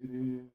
It is.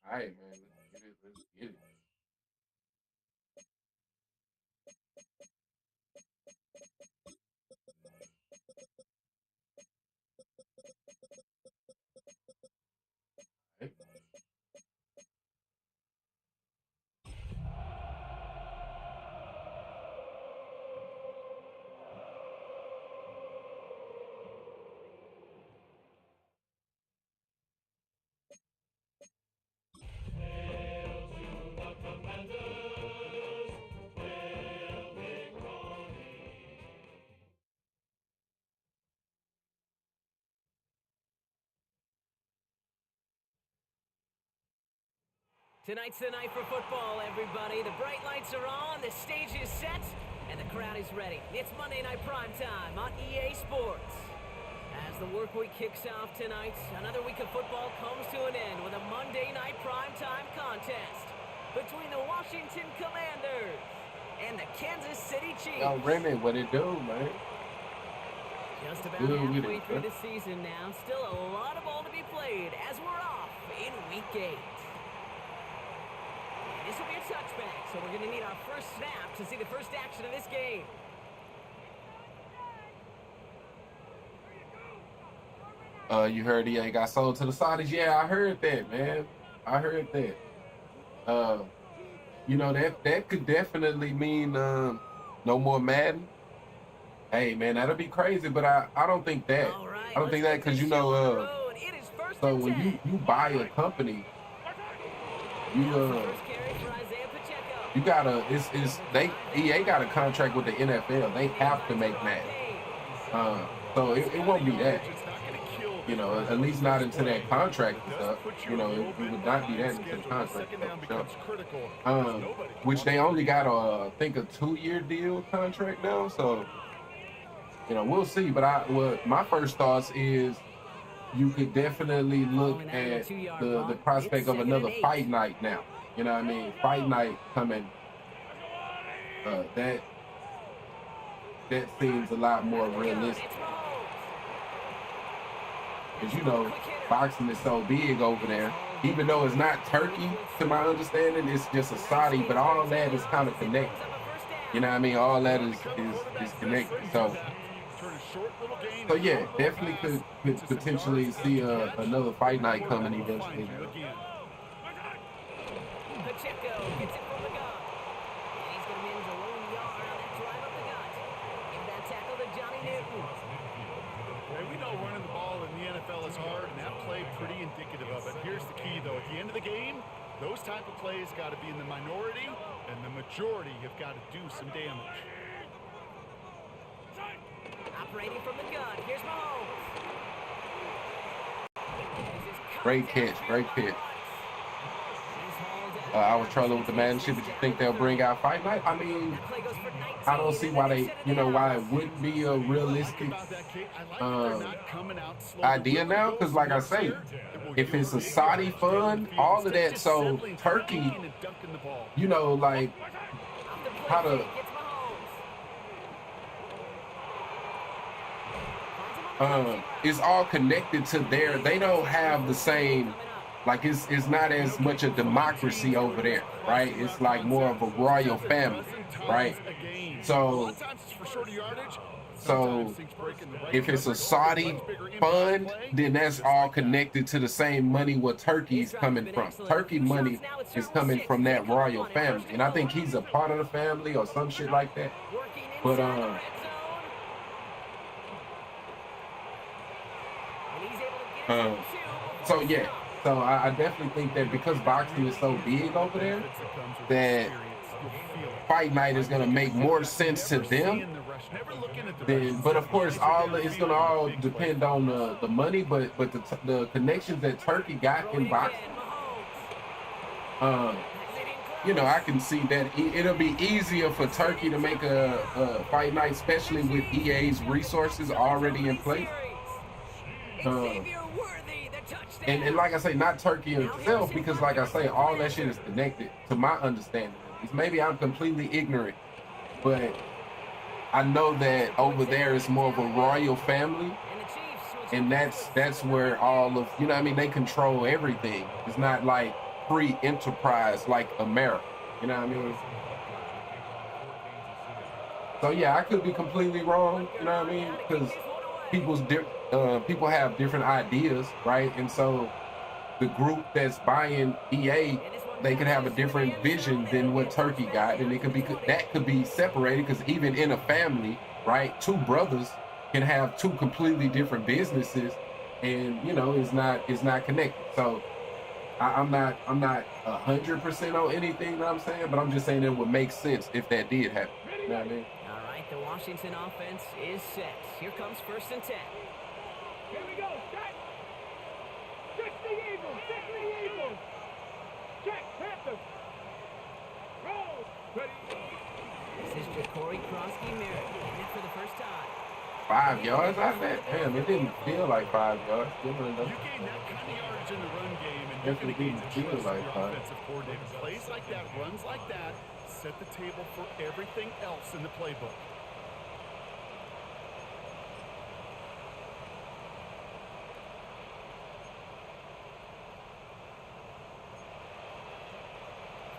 All right, man. Let's get it. Let's get it. All right. Tonight's the night for football, everybody. The bright lights are on, the stage is set, and the crowd is ready. It's Monday Night Primetime on EA Sports. As the work week kicks off tonight, another week of football comes to an end with a Monday Night Primetime contest between the Washington Commanders and the Kansas City Chiefs. Yo, Remy, what it do, man? Just about Good with halfway it, through bro. the season now. Still a lot of ball to be played as we're off in Week 8. This will be a touchback, so we're going to need our first snap to see the first action of this game. You heard he got sold to the Saudis? Yeah, I heard that, man. I heard that. Uh, that could definitely mean no more Madden. Hey, man, that'll be crazy, but I don't think that. All right, I don't let's think that get this because show on the road. It is first so and when 10. you buy a company, you Now it's the first carry for Isaiah Pacheco. you gotta they EA got a contract with the NFL. They have to make Madden. So it won't be that. At least not into that contract and stuff. It would not be that into the contract stuff, for sure. Which they only got I think a 2-year deal contract now. So we'll see. But my first thoughts is you could definitely look at the prospect of another fight night now. You know what I mean? Fight night coming. That seems a lot more realistic. Because boxing is so big over there. Even though it's not Turkey, to my understanding, it's just a Saudi, but all that is kind of connected. You know what I mean? All that is connected. So yeah, definitely could potentially see another fight night coming eventually. Pacheco gets it from the gun. And he's going to manage a lone yard on that drive up the gut. Give that tackle to Johnny Newton. Hey, we know running the ball in the NFL is hard, and that play pretty indicative of it. Here's the key, though. At the end of the game, those type of plays got to be in the minority And the majority have got to do some damage. Operating from the gun. Here's Mahomes. Great catch, great pitch. I was trolling with the man shit, but you think they'll bring out Fight Night? I mean, I don't see why they, why it wouldn't be a realistic idea now. Because, like I say, if it's a Saudi fund, all of that, so Turkey, like how to. It's all connected to they don't have the same, like it's not as much a democracy over there, right? It's like more of a royal family, right? So if it's a Saudi fund, then that's all connected to the same money what Turkey's coming from. Turkey money is coming from that royal family, and I think he's a part of the family or some shit like that. But so yeah, so I definitely think that because boxing is so big over there, that Fight Night is gonna make more sense to them. But of course, it's gonna all depend on the money, but the connections that Turkey got in boxing, I can see that it'll be easier for Turkey to make a Fight Night, especially with EA's resources already in place. And like I say, not Turkey itself, because like I say, all that shit is connected to my understanding. Maybe I'm completely ignorant, but I know that over there it's more of a royal family, and that's where all of, they control everything. It's not like free enterprise like America, you know what I mean? So yeah, I could be completely wrong, you know what I mean? Because people have different ideas, right? And so the group that's buying EA, they could have a different vision than what Turkey got, and that could be separated, because even in a family, right, two brothers can have two completely different businesses, and it's not connected. So I'm not 100% on anything that I'm saying, but I'm just saying it would make sense if that did happen. You know what I mean? All right, the Washington offense is set. Here comes 1st and 10. Here we go, set! Check the Eagles! Check the Eagles! Check, Panthers! Roll! Ready? This is Ja'Cory Krosky-Merritt in it for the first time. 5 yards out there? Damn, it didn't feel like 5 yards. You gain that kind of yardage in the run game, and you're going to gain the trust of your offensive coordinator. Plays like that, runs like that, set the table for everything else in the playbook.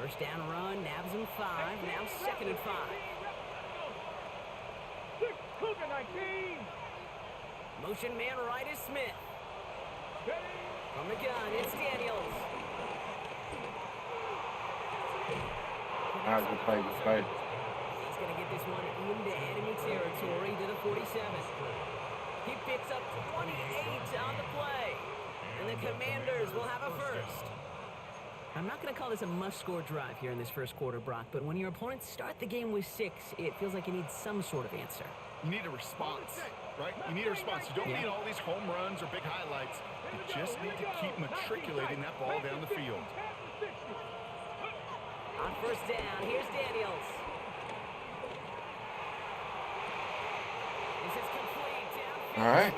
First down run, nabs him 5, now 2nd and 5. Cougar 19! Motion man right is Smith. From the gun, it's Daniels. How's the play? He's going to get this one into enemy territory to the 47. He picks up 28 on the play. And the Commanders will have a first. I'm not going to call this a must-score drive here in this first quarter, Brock, but when your opponents start the game with 6, it feels like you need some sort of answer. You need a response, right? You need a response. You don't need all these home runs or big highlights. You just need to keep matriculating that ball down the field. On first down, here's Daniels. This is complete. All right.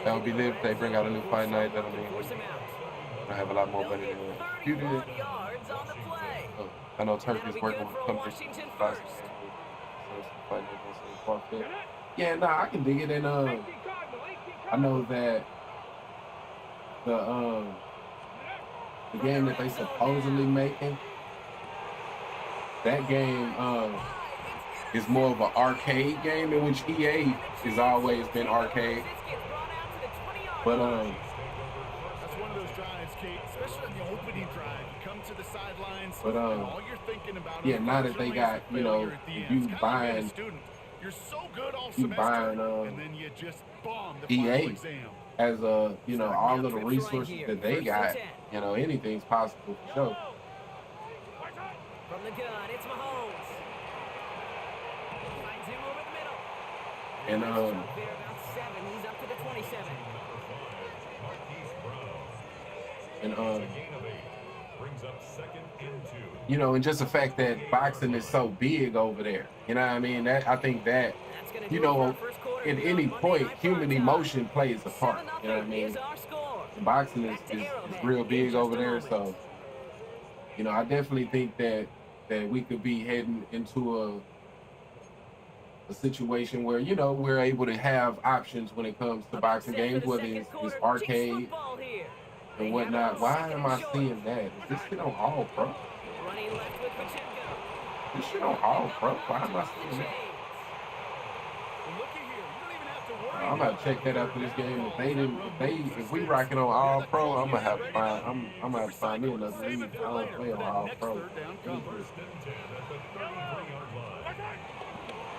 That would be lit if they bring out a new Fight Night. That'll mean I have a lot more money than you did. I know Turkey's working with companies. Yeah, nah, I can dig it. And I know that the game that they supposedly making, that game is more of an arcade game, in which EA has always been arcade. But that's one of those drives, Kate, especially on the opening drive. You come to the sidelines, but and all you're thinking about now that they got, you buying, you're so good all semester, and then you just bomb the EA exam. as all of the resources that they got, anything's possible for sure. From the gun, it's Mahomes. Finds him over the middle. And Nice jump there, about 7. He's up to the 27. and you know, and just the fact that boxing is so big over there, you know what I mean? That I think that, That's gonna you do it for our know, first quarter at here any on Monday point, Night human Primetime. emotion plays a part. 7-0 You know what I is mean? our score. And boxing Back to is Arrowhead real in big just over a there, moment. so you know, I definitely think that we could be heading into a situation where, you know, we're able to have options when it comes to About boxing set for games, the whether second it's quarter. Chiefs arcade football here. They and have it on whatnot. Why second am and I short. seeing that? Is this shit on All Pro? Running left with Pacheco. This shit on Pick All up Pro? enough Why to am I move the seeing that? chains. Well, looky here. You don't even have to worry I'm now gonna check about that third after this down game. calls. That run moves the If we sticks. rocking on You have All that Pro, call I'm gonna unit have to ready find. to I'm gonna have to find me recycle. another Save league. it I for don't later play for on that All next Pro. third down coverage.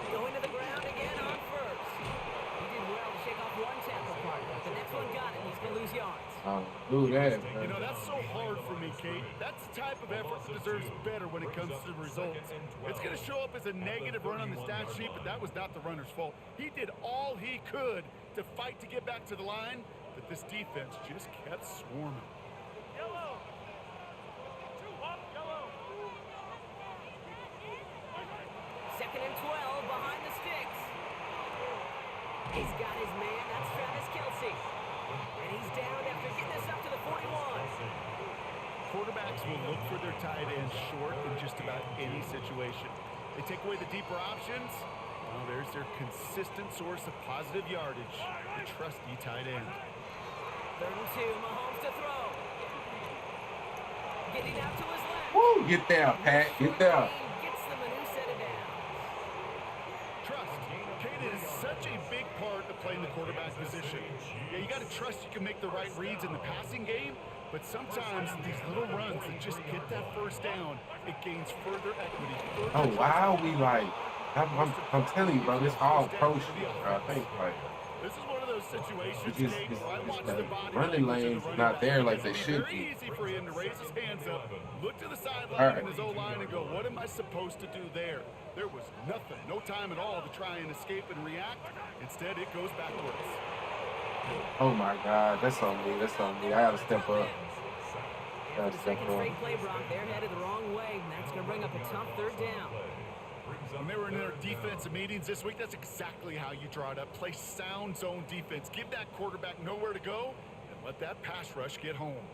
Going to the ground again on first. He did well to shake off one tackle partner. The next one got him. He's going to lose yards. Do that, You know, man. that's so hard for me, Kate. That's the type of effort that deserves better when it comes to the results. It's going to show up as a negative run on the stat sheet, but that was not the runner's fault. He did all he could to fight to get back to the line, but this defense just kept swarming. Yellow. 2 up, yellow. Second and 12 behind the sticks. He's got his man. That's Travis Kelce. And he's down after getting this up to the 41. Quarterbacks will look for their tight ends short in just about any situation. They take away the deeper options. Well, there's their consistent source of positive yardage, the trusty tight end. Third and 2. Mahomes to throw. Getting out to his left. Woo! Get there, Pat. Get there. Gets them a new set of downs. Trust. Kate is such a big part of playing the quarterback position. Yeah, you got to trust you can make the right reads in the passing game, but sometimes these little runs that just get that first down, it gains further equity. Oh, wow, we like. I'm telling you, bro. This All Pro shit, bro. I think like. This is one of those situations, It's just, Kate, it's, where I watch it's the like body running language of lanes the running not back. there like It's they gonna be should very be. easy for him to raise his hands up, look to the sideline All right. and his O-line and go, what am I supposed to do there? There was nothing, no time at all to try and escape and react. Instead, it goes backwards. Oh my God, that's on me. That's on me. I gotta step up. And for the second straight play, Brock, they're headed the wrong way, and that's going to bring up a tough third down. When they were in their defensive meetings this week, that's exactly how you draw it up. Play sound zone defense. Give that quarterback nowhere to go and let that pass rush get home.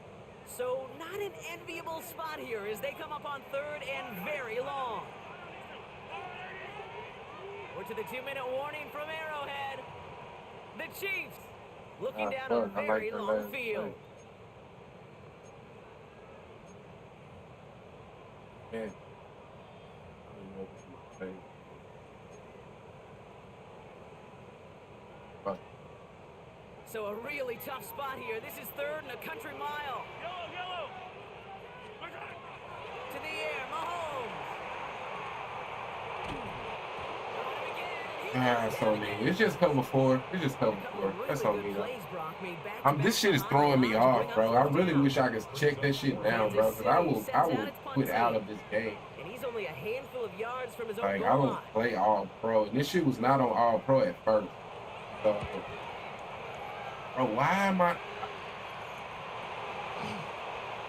So not an enviable spot here as they come up on third and very long. We're to the 2-minute warning from Arrowhead. The Chiefs looking down a very long field. Man. So a really tough spot here. This is third and a country mile. Yellow, yellow. To the air, Mahomes. That's on me. It's just cover 4. It's just cover 4. That's on me, though. This shit is throwing me off, bro. I really wish I could check that shit down, bro, because I will quit out of this game. And he's only a handful of yards from his own Like, I goal don't line. play All Pro, and this shit was not on All Pro at first. So, bro, why am I?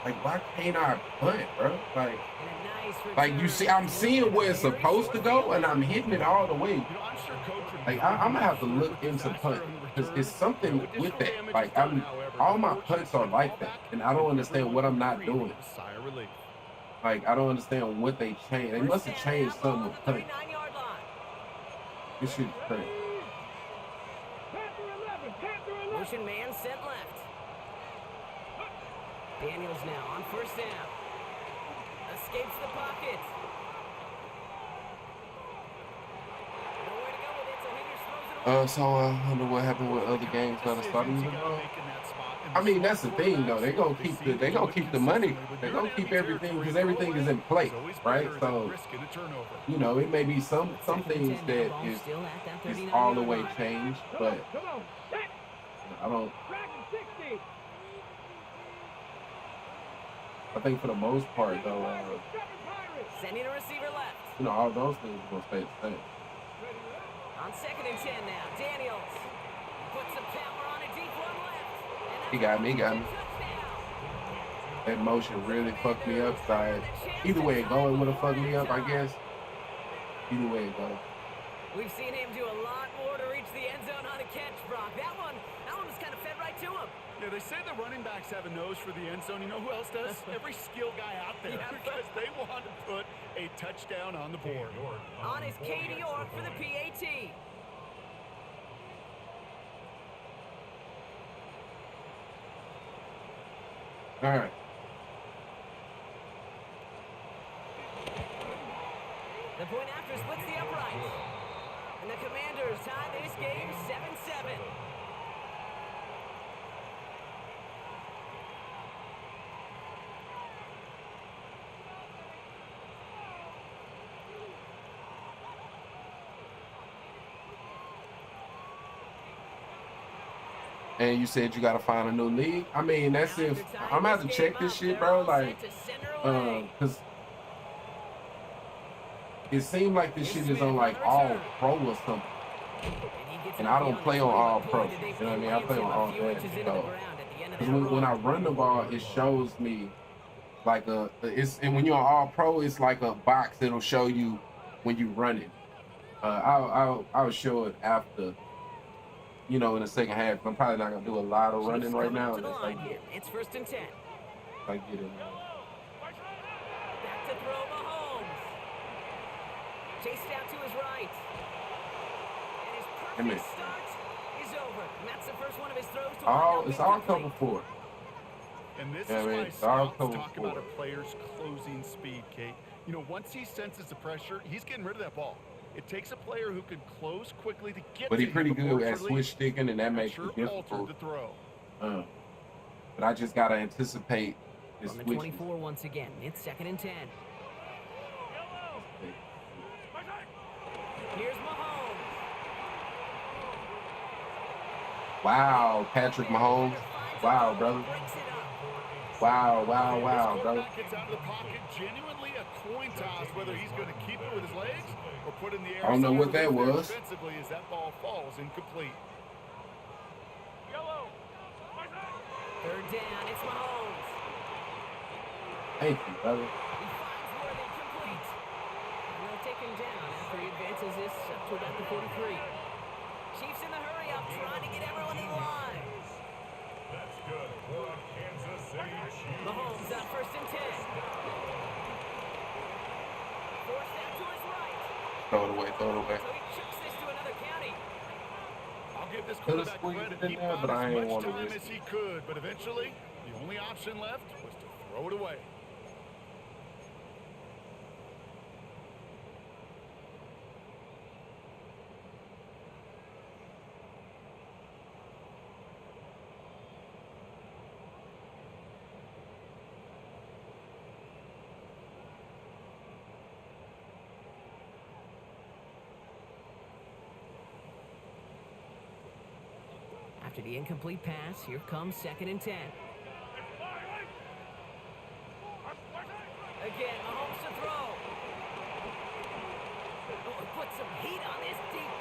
Like, why can't I punt, bro? Like you see, I'm seeing where it's supposed to go, and I'm hitting it all the way. Like, I'm gonna have to look into punt because it's something with that. Like, all my punts are like that, and I don't understand what I'm not doing. Like, I don't understand what they changed. They must have changed something with punt. This shit's crazy. Motion man set left. Daniels now on first down. Escapes the pocket. Nowhere to go with it, so Hingers throws it away. So I wonder what happened with other games that are starting to go. I mean, that's the thing, though. They're gonna keep the money. They're gonna keep everything because everything is in place, right? So, you know, it may be some things that is all the way changed, but I don't. I think for the most part, though, Sending a receiver left. You know, all those things are gonna stay the same. On 2nd and 10 now, Daniels puts some power on a deep one left. He got me. Touchdown. That motion really fucked me up. Either way it go, it would have fucked me up, I guess. Either way it go. We've seen him do a lot more to reach the end zone on a catch, Brock. That one was kind of fed right to him. Yeah, they say the running backs have a nose for the end zone. You know who else does? Every skill guy out there. Yeah. Because they want to put a touchdown on the board. On his Katie York for the PAT. All right. The point after splits the uprights. And the Commanders tie this game 7-7. And you said you gotta find a new league. I mean, that's if I'm gonna have to check this shit, bro. Like, cause it seemed like this shit is on like All Pro or something. And I don't play on All Pro. You know what I mean? I play on All Bad. So, cause when I run the ball, it shows me like and when you're on All Pro, it's like a box that'll show you when you run it. I'll show it after. You know, in the second half, I'm probably not gonna do a lot of running right now. It's 1st and 10. I get it. Back to throw Mahomes. Chased out to his right. And his perfect start is over. And that's the first one of his throws to It's all cover 4. And this Yeah, is I mean, why it's all scouts cover talk 4. about a player's closing speed, Kate. You know, once he senses the pressure, he's getting rid of that ball. It takes a player who can close quickly to get But to he's pretty him good before at it's switch released. sticking, and that makes Sure it difficult. altered the throw. But I just gotta anticipate this on the switch. 24 once again. It's 2nd and 10. Here's Mahomes. Wow, Patrick Mahomes. Wow, brother. Breaks it up. Wow, This brother. quarterback gets out of the pocket, genuinely a coin toss whether he's going to keep it with his legs or put it in the air. I don't know what that somewhere was. Defensively, as that ball falls incomplete. Yellow. 3rd down. It's Mahomes. Thank you, brother. He finds Worthy complete. And they'll take him down after he advances this up to about the 43. Chiefs in the hurry up, trying to get everyone in line. That's good for Kansas City Chiefs. Mahomes on 1st and 10. Forced out to his right. Throw it away. So he chucks this to another county. I'll give this Could've quarterback squeezed credit. it in He there, bought but I as ain't much wanna time risk as he could, but eventually, the only option left was to throw it away. After the incomplete pass, here comes 2nd and 10. Again, Mahomes to throw. Oh, he put some heat on this deep.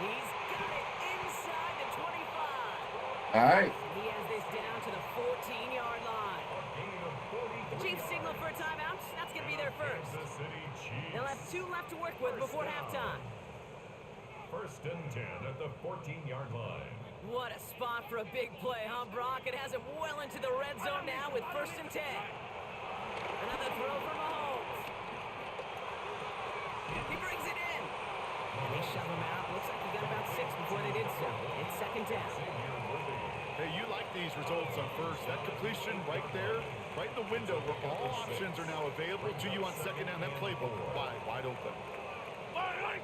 He's got it inside the 25. All right. He has this down to the 14-yard line. The Chiefs signal for a timeout. That's going to be their first. Kansas City Chiefs. They'll have 2 left to work with before halftime. 1st and 10 at the 14-yard line. What a spot for a big play, huh, Brock? It has him well into the red zone now with 1st and 10. Another throw for Mahomes. He brings it in. And they shove him out. Looks like he got about 6 before they did so. It's 2nd down. Hey, you like these results on first. That completion right there, right in the window where all options are now available to you on 2nd down. That playbook wide open. Hey,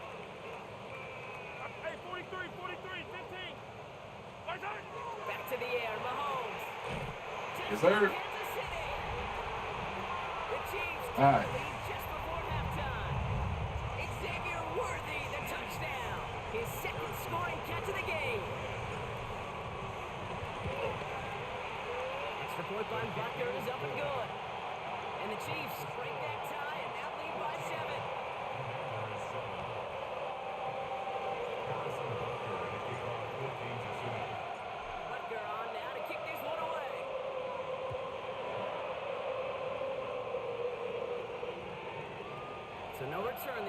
43, 15. Back to the air, Mahomes. Yes, sir. Kansas City. The Chiefs take All right. the lead just before halftime. Xavier Worthy, the touchdown. His 2nd scoring catch of the game. Extra point by Butker is up and good. And the Chiefs break that tie and now lead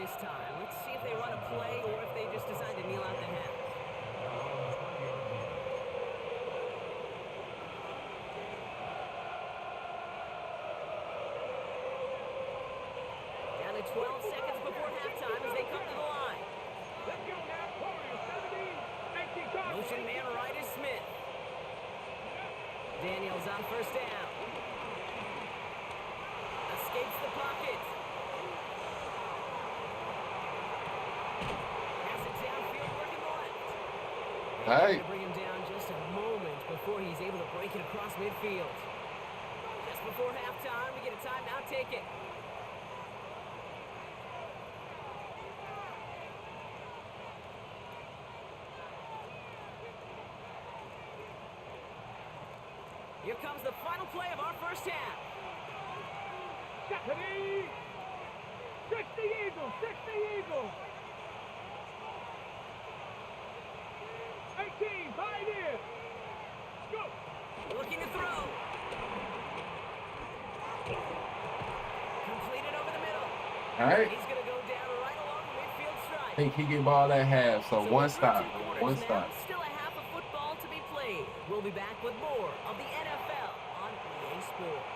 this time. Let's see if they run a play or if they just decide to kneel out the half. Down to 12 seconds before halftime as they come to the line. Let's go now. Warriors, 17. 18 cards. Motion man right is Smith. Daniels on first down. Escapes the pocket. Has it downfield working left. Hey. They bring him down just a moment before he's able to break it across midfield. Just before halftime, we get a timeout ticket. Here comes the final play of our first half. Stephanie. 60 Eagles. 60 Eagles. 18. Pioneers. Go. Looking to throw. Completed over the middle. All right. He's going to go down right along the midfield I stripe. think he get ball at half, so So one through stop. 2 quarters One now, stop. Still a half of football to be played. We'll be back with more of the NFL on EA Sports.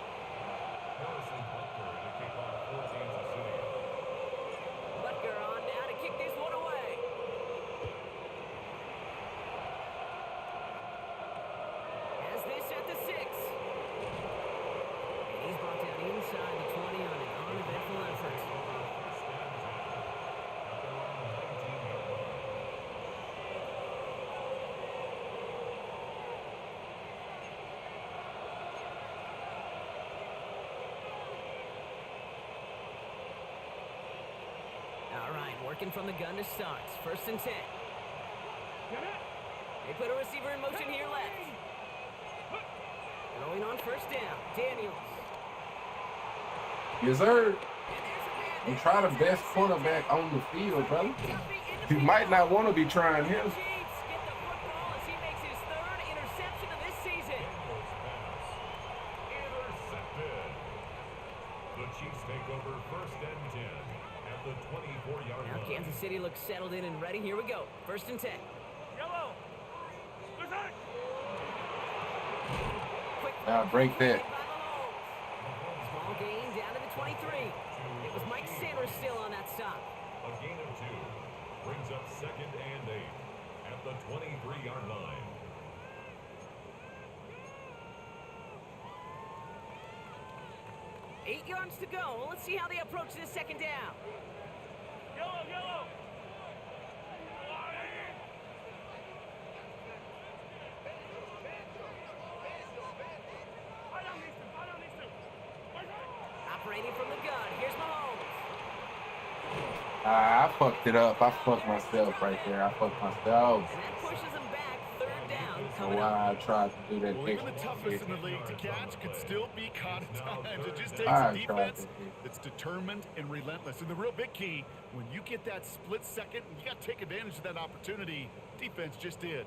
Harrison Butker to kick off for Kansas City. Butker on now to kick this one away. Has this at the 6. And he's brought down inside the 20 on an uneventful effort. All right, working from the gun to start. First and 10. They put a receiver in motion here left. Going on first down. Daniels. Yes, sir. And there's a man. You try the best cornerback on the field, brother. You might not want to be trying him. Chiefs get the football as he makes his 3rd interception of this season. Intercepted. The Chiefs take over first and 10 at the 24-yard Now line. Kansas City looks settled in and ready. Here we go. First and 10. Yellow. Berserk. Quick Now break that. by Mahomes. Small gain down to the 23. It was Mike Sanders still on that stop. A gain of 2 brings up second and 8 at the 23-yard line. Eight yards to go. Let's see how they approach this second down. Yellow. Yellow. Operating from the gun. Here's Mahomes. I fucked it up. I fucked myself right there. I fucked myself. And that pushes him back. Third down That's coming up. why I tried to do that. Well, even the extra toughest in shit. the league to catch could still be caught at times. It just takes I a tried defense to do. that's determined and relentless. And the real big key, when you get that split second, you got to take advantage of that opportunity. Defense just did.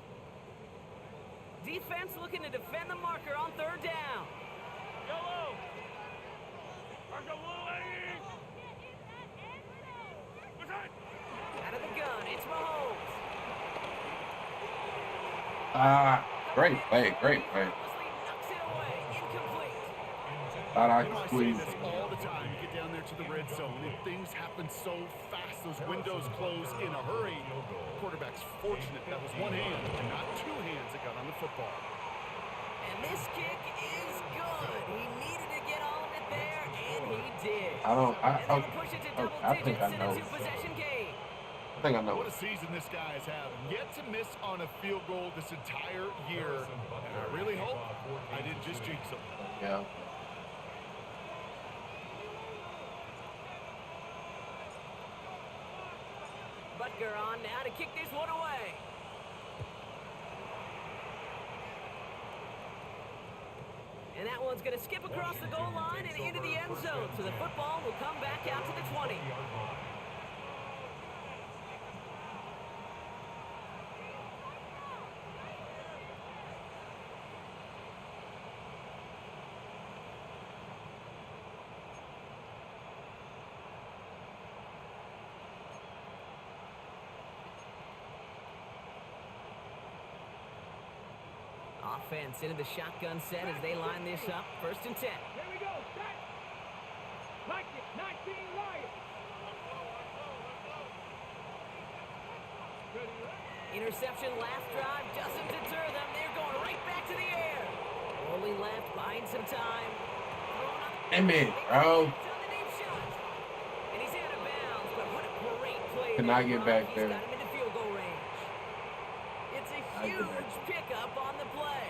Defense looking to defend the marker on third down. Yellow. Out of the gun. It's Mahomes. Great play. Great play. Carelessly knocks it away. Incomplete. Thought I You know, could I say squeeze this it. all the time. You get down there to the red zone, and things happen so fast. Those windows close in a hurry. The quarterback's fortunate that was one hand and not 2 hands that got on the football. And this kick is good. He needed to get all of it there, and he did. I And they'll push it to double think digits I in know. a 2-possession game. I think I know. What a season this guy has had. Yet to miss on a field goal this entire year. And I really hope I didn't just jinx him. Yeah. Butker on now to kick this one away. And that one's going to skip across the goal line and into the end zone. So the football will come back out to the 20. offense into the shotgun set as they line this up. 1st and 10. Here we go. Set. Like it. 19 Lions. Interception last drive doesn't deter them. They're going right back to the air. Rolling left, buying some time. Amen, bro. And he's out of bounds, but what a great play. Cannot get back He's there. got him into field goal range. It's a huge pickup on the play.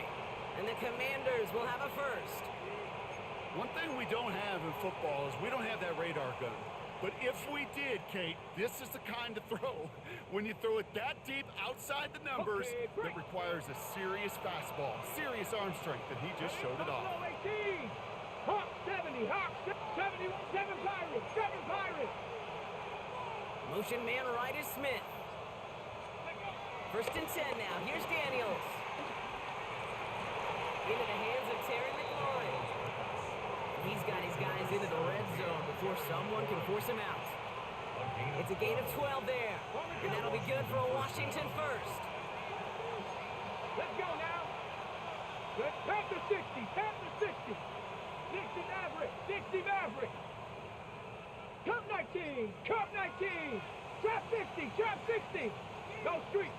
And the Commanders will have a first. One thing we don't have in football is we don't have that radar gun. But if we did, Kate, this is the kind of throw. When you throw it that deep outside the numbers, that requires a serious fastball, serious arm strength, and he just showed it off. 18. Hawk 70. Hawk 71. 7 Pirates. 7 Pirates. Motion man right is Smith. 1st and 10 now. Here's Daniels. Into the hands of Terry McLaurin. He's got his guys into the red zone before someone can force him out. It's a gain of 12 there. And that'll be good for a Washington first. Let's go now. Let's tap the 60. Tap the 60. 60 Maverick. 60 Maverick. Cup 19. Cup 19. Trap 60. Trap 60. Go street.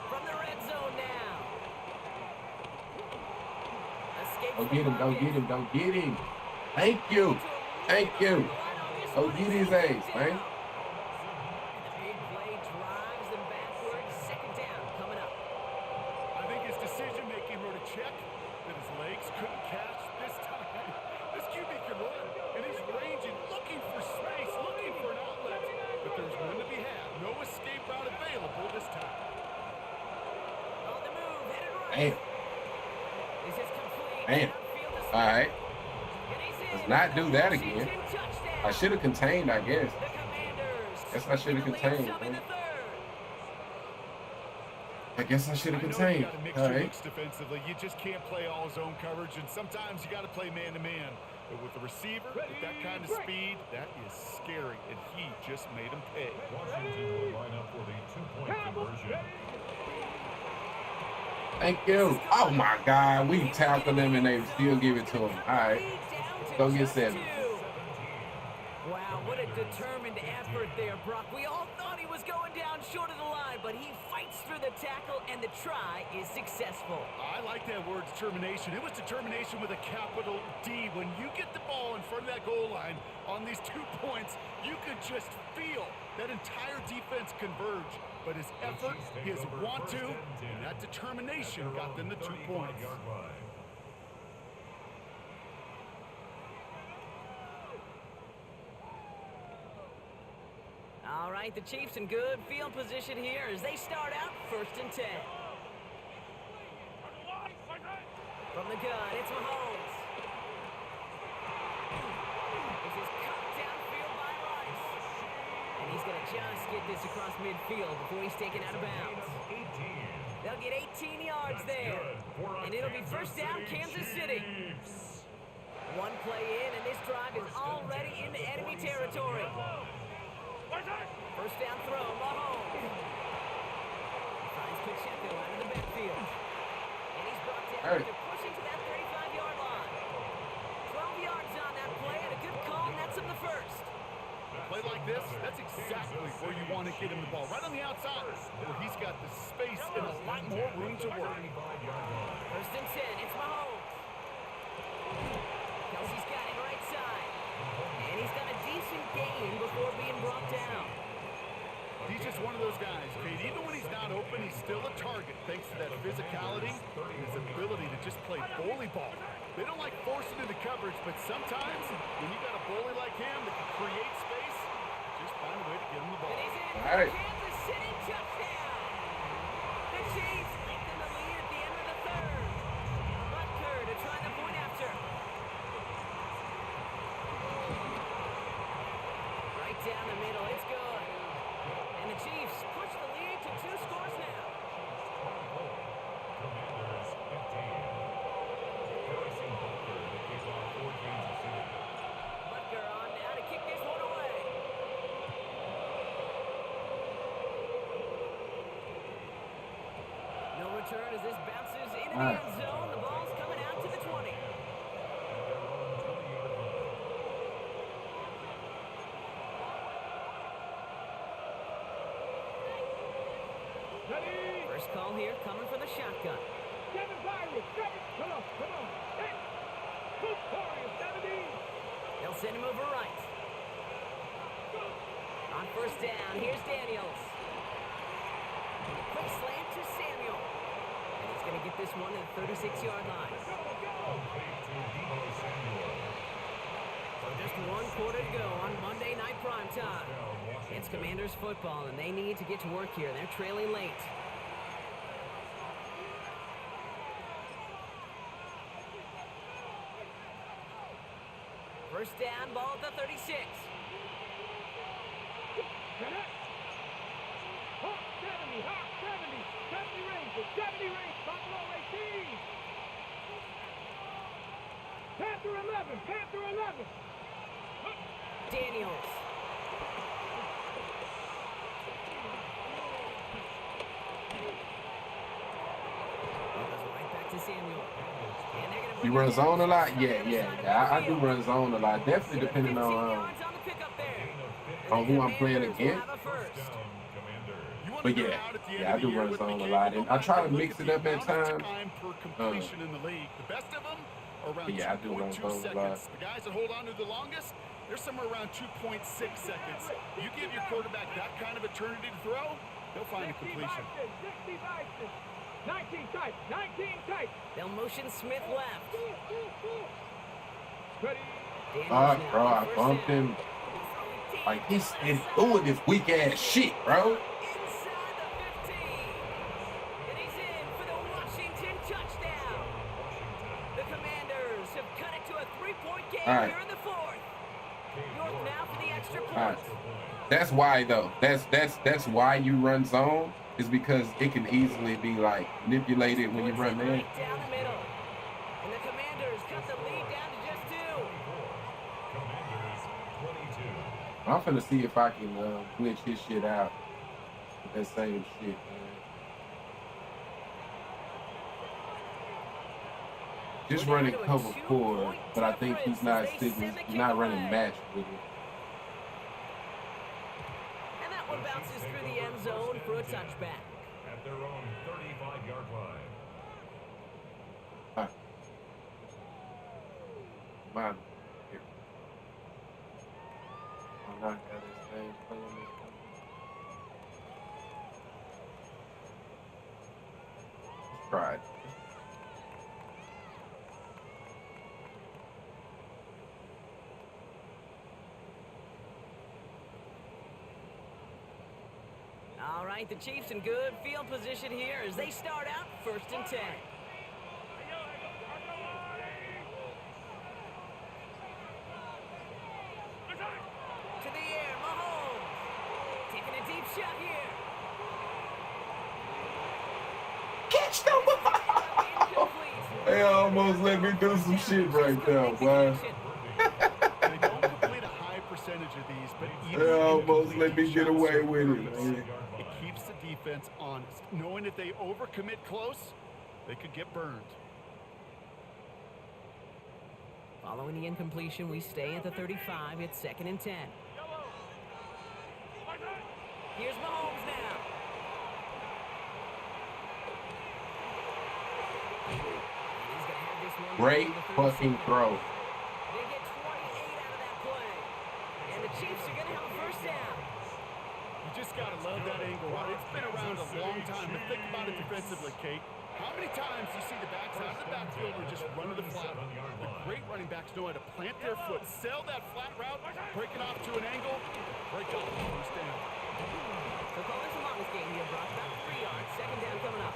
From the red zone now. Go get him, go get him, go get him. Thank you. Thank you. Go get his ass, man. The big play drives them backwards. 2nd down coming up. I think his decision-making wrote a check that his legs couldn't catch this time. This QB can run, and he's ranging, looking for space, looking for an outlet. But there's none to be had. No escape route available this time. On the move, headed right. Damn. This is complete. Damn. Downfield to All right. And he's in. Let's not do that again. Washington touchdown. I should have contained, I guess. The Commanders. Guess I should have with the lead contained, some in man. the third. I guess I should have I know you contained. got to mix All your right. looks defensively. You just can't play all zone coverage, and sometimes you got to play man-to-man. But with the receiver, with that kind of speed, that is scary, and he just made him pay. Washington will line up for the 2-point conversion. Thank you. Oh my God, we tackled them and they still give it to him. All right, Lead down to go get just 7. 2. Wow, what a determined effort there, Brock. We all thought he was going down short of the line, but he fights through the tackle, and the try is successful. I like that word, determination. It was determination with a capital D. When you get the ball in front of that goal line on these 2 points, you could just feel that entire defense converge. But his effort, his want to, and that determination got them the 2 points. All right, the Chiefs in good field position here as they start out 1st and 10. From the gun, it's Mahomes. This is cut downfield by Rice. And he's going to just get this across midfield before he's taken out of bounds. They'll get 18 yards there. And it'll be 1st down, Kansas City. One play in, and this drive is already into enemy territory. 1st down throw, Mahomes. He finds Pacheco out of the backfield. And he's brought down after pushing to that 35-yard line. 12 yards on that play, and a good call, and that's him the first. A play like this, that's exactly where you want to get him the ball. Right on the outside, where he's got the space and a lot more room to work. 1st and 10, it's Mahomes. Kelsey's got it right side. And he's got a decent gain before being brought down. He's just one of those guys, Kate. Even when he's not open, he's still a target thanks to that physicality and his ability to just play bully ball. They don't like forcing into coverage, but sometimes when you got a bully like him that can create space, just find a way to get him the ball. And he's in All for right. Kansas City touchdown. The Chiefs lengthen the lead at the end of the third. Butker to try the point after. Right down the middle, it's good. And the Chiefs push the lead to 2 scores now. Commanders 15. Harrison Butker, the kickoff for Kansas City. Butker on now to kick this one away. the All right. end zone. The ball's coming out to the 20. Ready? First call here coming from the shotgun. 7 Pirates. 7. Come on. Come on. 8. Cook Warriors. 70. They'll send him over right. On first down, here's Daniels. Quick slant to Samuel. And he's going to get this one at the 36-yard line. So just one quarter to go on Monday Night Primetime. It's Commanders football, and they need to get to work here. They're trailing late. First down, ball at the 36. Hawk 70. Hawk 70. 70 Rangers. 70 Rangers. Buffalo 18. Panther 11. Panther 11. Daniels. Goes right back to Samuel. And they're gonna You bring run it zone a down lot? to the Yeah, other yeah, side of yeah. I the do field. run zone a lot. Definitely depending 15 on yards on the pickup there. on who I'm playing Commanders will against. have a first. You wanna But go yeah, out at the end yeah, I of the do year run with zone a McKay, lot, go and I back try and to look mix at it the up at amount of times. time per completion in the league. The best of them are around Yeah, I do run 2.2 zone a lot. seconds. The guys that hold on to the longest, they're somewhere around 2.6 seconds. You give your quarterback that kind of eternity to throw, they'll find a 60 completion. Bison. 60 Bison. 19 tight. 19 tight. They'll motion Smith left. Ready? Daniels Fuck, now bro, on I first bumped down. him. Like he's doing this weak ass shit, bro. Inside the 15. And he's in for the Washington touchdown. The Commanders have cut it to a 3-point game All right. here in the fourth. York now for the extra All point. right. That's why though. That's why you run zone, is because it can easily be like manipulated when you run man. Right down the middle. And the Commanders cut the lead down to just 2. Commanders 22. I'm finna see if I can glitch his shit out with that same shit, man. Just running cover 4, but I think he's not sitting, he's not running match with it. And that one bounces through the end zone for a touchback. At their own 35-yard line. Alright. Come on. Here. I'm not got this thing playing this one. Let's try it. All right, the Chiefs in good field position here as they start out 1st and 10. To the air, Mahomes. Taking a deep shot here. Catch the ball! They almost let me do some shit right there, boy. They don't complete a high percentage of these, but even They in almost let me completion get shots away and with it, hurries, man. it keeps the defense honest, knowing if they overcommit close, they could get burned. Following the incompletion, we stay at the 35. It's 2nd and 10. Here's Mahomes now. And he's gonna have this one Great down to the fucking 37. throw. They get 28 out of that play. And the Chiefs are gonna have a first down. You just gotta love that angle route. It's been around a long time, but think about it defensively, Kate. How many times do you see the backs out of the backfield or just run to the flat? The great running backs know how to plant their foot, sell that flat route, break it off to an angle, break off the first down. So call this a modest game here, Brock. About 3 yards. 2nd down coming up.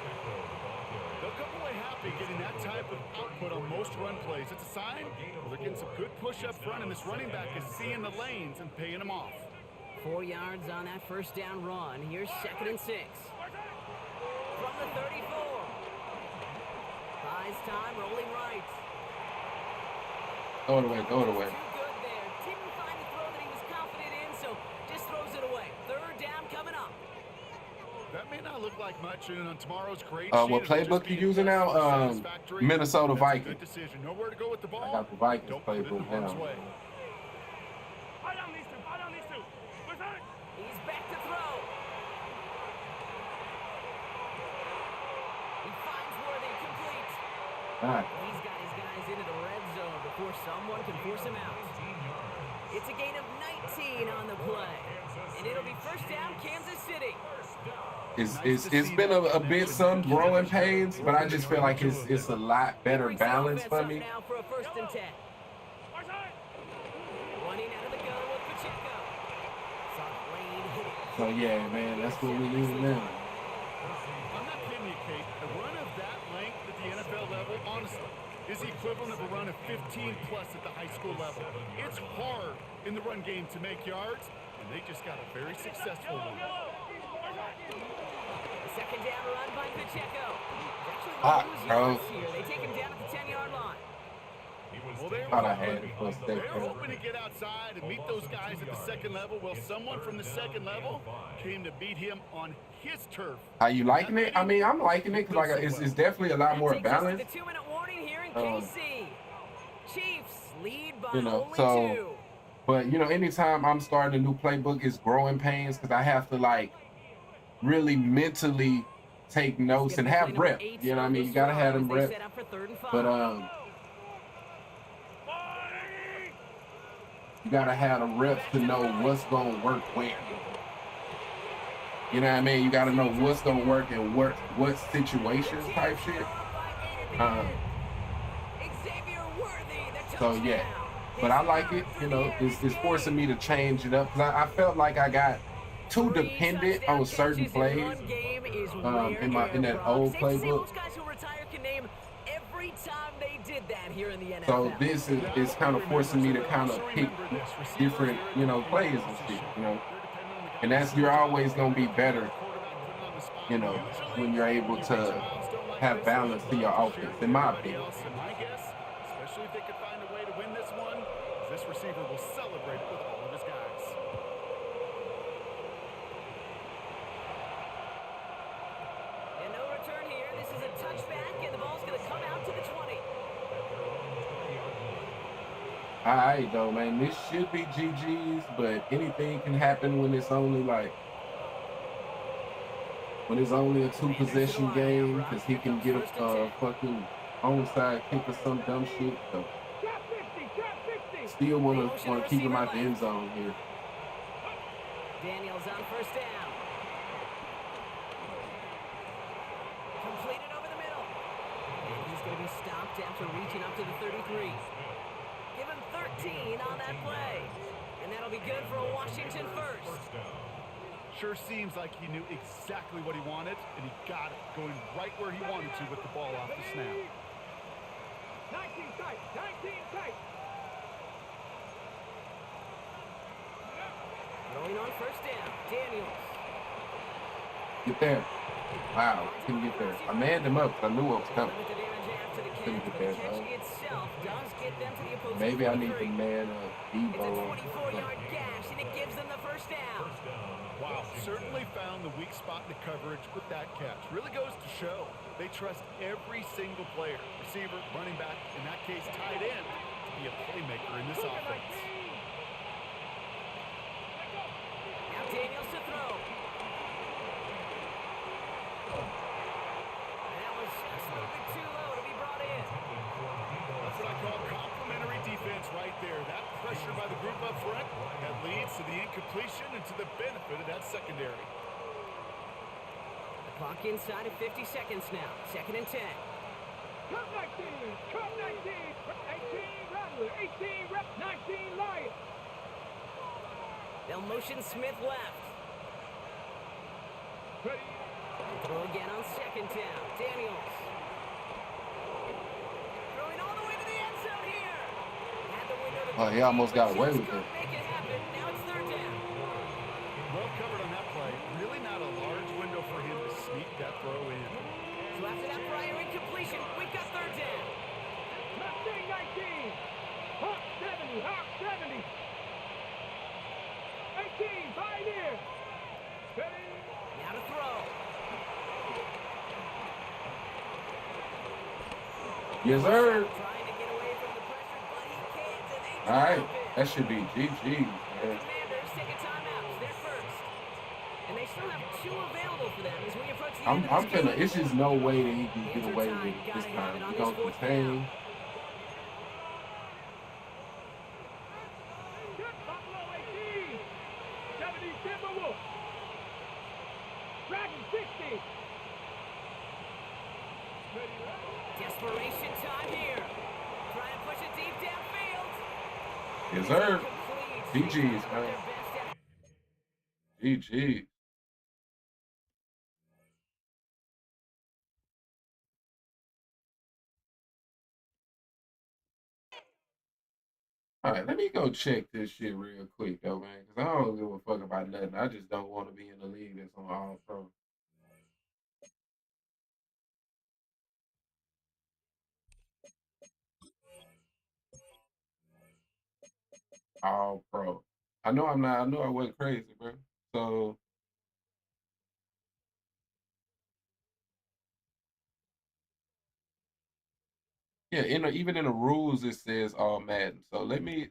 They'll come away happy getting that type of output on most run plays. It's a sign they're getting some good push up front, and this running back is seeing the lanes and paying them off. 4 yards on that first down run. Here's 2nd and 6. From the 34. Buys time, rolling right. Throw it away, throw it away. Too good there. Didn't find the throw that he was confident in, so just throws it away. 3rd down coming up. That That may not look like much on tomorrow's grade What sheet. It'll just playbook be you using now? satisfactory. Minnesota That's a Vikings. good decision. Know where to go with the I ball. got the Vikings Don't put it in playbook harm's now. way. Fight on these two. Fight on these two. What's that? He's back to throw. He finds Worthy, complete. All right. He's got his guys into the red zone before someone can force him out. It's a gain of 19 on the play. And it'll be first down, Kansas City. It's been a bit some growing pains, but I just feel like it's a lot better Brings the balance offense for up me. now for a first and 10. What's that? Running out of the gun with Pacheco. Saw the lane hit it. So yeah, man, that's what we need now. I'm not kidding you, Kate. A run of that length at the NFL level, honestly, is the equivalent of a run of 15-plus at the high school level. It's hard in the run game to make yards, and they just got a very successful one. The second down run by Pacheco. Actually, Ah, lose bro. yards here. They take him down at the 10-yard line. Well, they Thought I were had it for a They're second. hoping to get outside and meet those guys at the second level. Well, someone from the second level came to beat him on his turf. Are you liking it? I mean, I'm liking it because like it's definitely a lot That more takes us to balanced. the 2-minute warning here in KC. Chiefs lead by You know, only so 2. but you know, anytime I'm starting a new playbook, it's growing pains because I have to like really mentally take notes and have reps. You know what I mean? You gotta have them reps. But you gotta have the reps to know what's gonna work when. You know what I mean? You gotta know what's gonna work in what situations type shit. So yeah, but I like it. You know, it's forcing me to change it up because I felt like I got too dependent on certain plays in that old playbook. So this is kind of forcing me to kind of pick different, you know, plays and shit, you know. And you're always gonna be better, you know, when you're able to have balance to your offense, in my opinion. Especially if they could find a way to win this one, this receiver will celebrate it with all of his guys. And no return here. This is a touchback, and the ball's going to come out to the 20. All right, though, man. This should be GG's, but anything can happen when it's only like a 2-possession game because he can get a fucking onside kick or some dumb shit. So still want to keep him out the end zone here. Daniels on first down. Completed over the middle. And he's going to be stopped after reaching up to the 33. Give him 13 on that play. And that'll be good for a Washington first. Sure seems like he knew exactly what he wanted, and he got it, going right where he wanted to with the ball off the snap. 19 tight. 19 tight. Going on first down. Daniels. Get there. Wow, couldn't get there. I manned him up because I knew what was coming. Limit the damage after the Couldn't catch, get but there, the catch though. itself does get them to the opposing Maybe I need 23. to man It's a Debo. 24-yard gash, and it gives them the first down. Wow, certainly found the weak spot in the coverage with that catch. Really goes to show they trust every single player, receiver, running back, in that case tight end, to be a playmaker in this offense. Now Daniels to throw. And that was just a little bit too low to be brought in. That's what I call complimentary defense right there. That pressure by the group up front, that leads to the incompletion and to the benefit of that secondary. The clock inside of 50 seconds now. Second and 10. Cup 19. Cup 19. 18 Rattler. 18 Rep. 19 Lion. They'll motion Smith left. Ready. Throw again on second down. Daniels. Throwing all the way to the end zone here. Had the window to Oh, he almost got away with it. make it happen. Now it's third down. Well covered on that play. Really not a large window for him to sneak that throw in. So after that prior incompletion, we've got third down. Mustang 19. Hawk 70. Hawk 70. 18. Pioneer. Ready. Now to throw. Yes, sir. Trying to get away from the pressure, but he can't, and they All drop right. it. That should be GG's, The man. Commanders take a timeout. They're first. And they still have 2 available for them as we approach the end of this I'm game. finna. It's just no way the Eagles get Hands are away with tied. it this Gotta have time. it on We this gonna 4th down. contain. Good Buffalo 18. 70 Timberwolves. Dragon 60. Desperation time here. Try and push it deep downfield. Yes, sir. Complete. GG's, Their man. best effort. GG. All right, let me go check this shit real quick though, man, because I don't give a fuck about nothing. I just don't want to be in the league that's on all pro. All pro. I know I'm not. I know I wasn't crazy, bro. So yeah, even in the rules it says all Madden. So let me.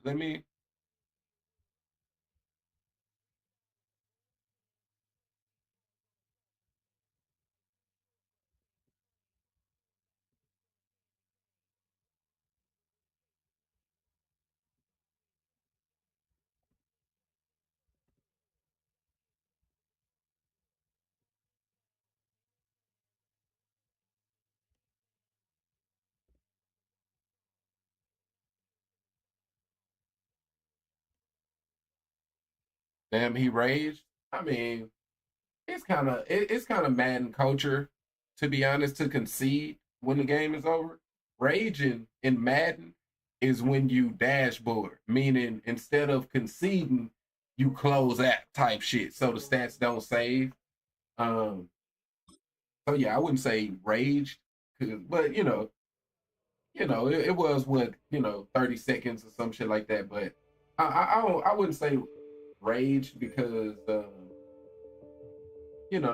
Damn, he raged. I mean, it's kind of Madden culture, to be honest, to concede when the game is over. Raging in Madden is when you dashboard, meaning instead of conceding, you close out type shit, so the stats don't save. Um, so yeah, I wouldn't say raged, but it was what 30 seconds or some shit like that. But I wouldn't say raged because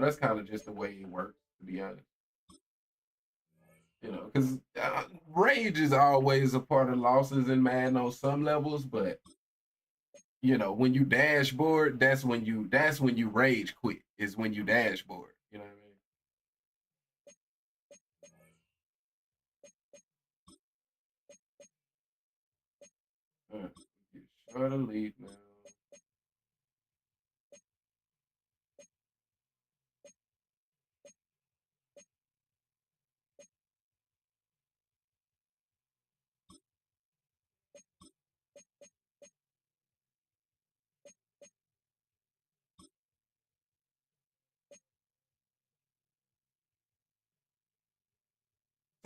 that's kind of just the way it works, to be honest. Because rage is always a part of losses in Madden on some levels, but when you dashboard, that's when you rage quit. Is when you dashboard. You know what I mean? Short of lead now.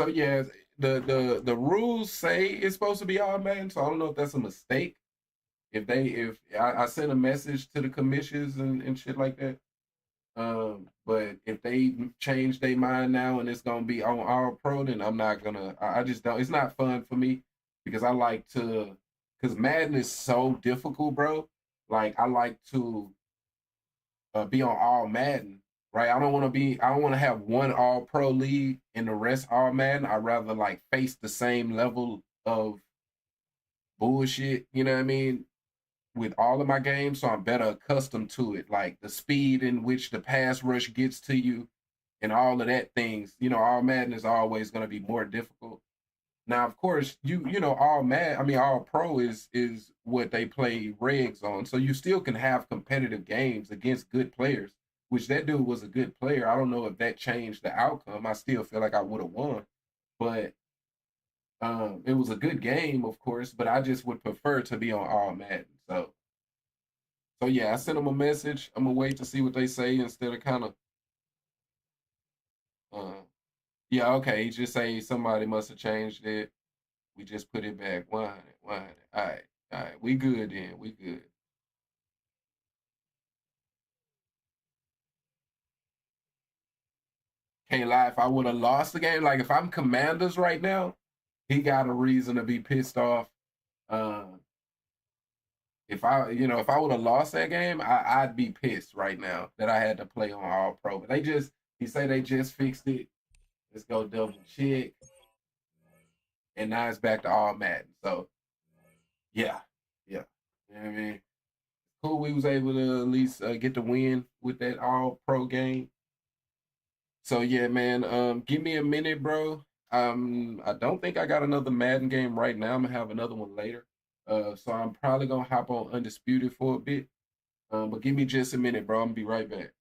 So yeah, the rules say it's supposed to be all Madden. So I don't know if that's a mistake. If I sent a message to the commissions and shit like that. But if they change their mind now and it's gonna be on all pro, then I'm not gonna. I just don't. It's not fun for me because I like to. Because Madden is so difficult, bro. Like I like to be on all Madden, right? I don't want to be. I don't want to have one all pro league and the rest all Madden. I'd rather like face the same level of bullshit. You know what I mean? With all of my games, so I'm better accustomed to it. Like the speed in which the pass rush gets to you and all of that things. All Madden is always going to be more difficult. Now, of course, all pro is what they play regs on. So you still can have competitive games against good players, which that dude was a good player. I don't know if that changed the outcome. I still feel like I would have won, but it was a good game, of course. But I just would prefer to be on all Madden. So yeah, I sent them a message. I'm gonna wait to see what they say instead of kind of uh, yeah, okay. He just say somebody must have changed it. We just put it back 100, 100. All right. We good then. We good. Can't lie. If I would have lost the game, like if I'm Commanders right now, he got a reason to be pissed off. Uh, if I would have lost that game, I'd be pissed right now that I had to play on All Pro. But he say they just fixed it. Let's go double check. and now it's back to all Madden. So yeah, yeah. You know what I mean, cool. We was able to at least get the win with that all pro game. So yeah, man. Give me a minute, bro. I don't think I got another Madden game right now. I'm gonna have another one later. So I'm probably gonna hop on Undisputed for a bit. But give me just a minute, bro. I'm gonna be right back.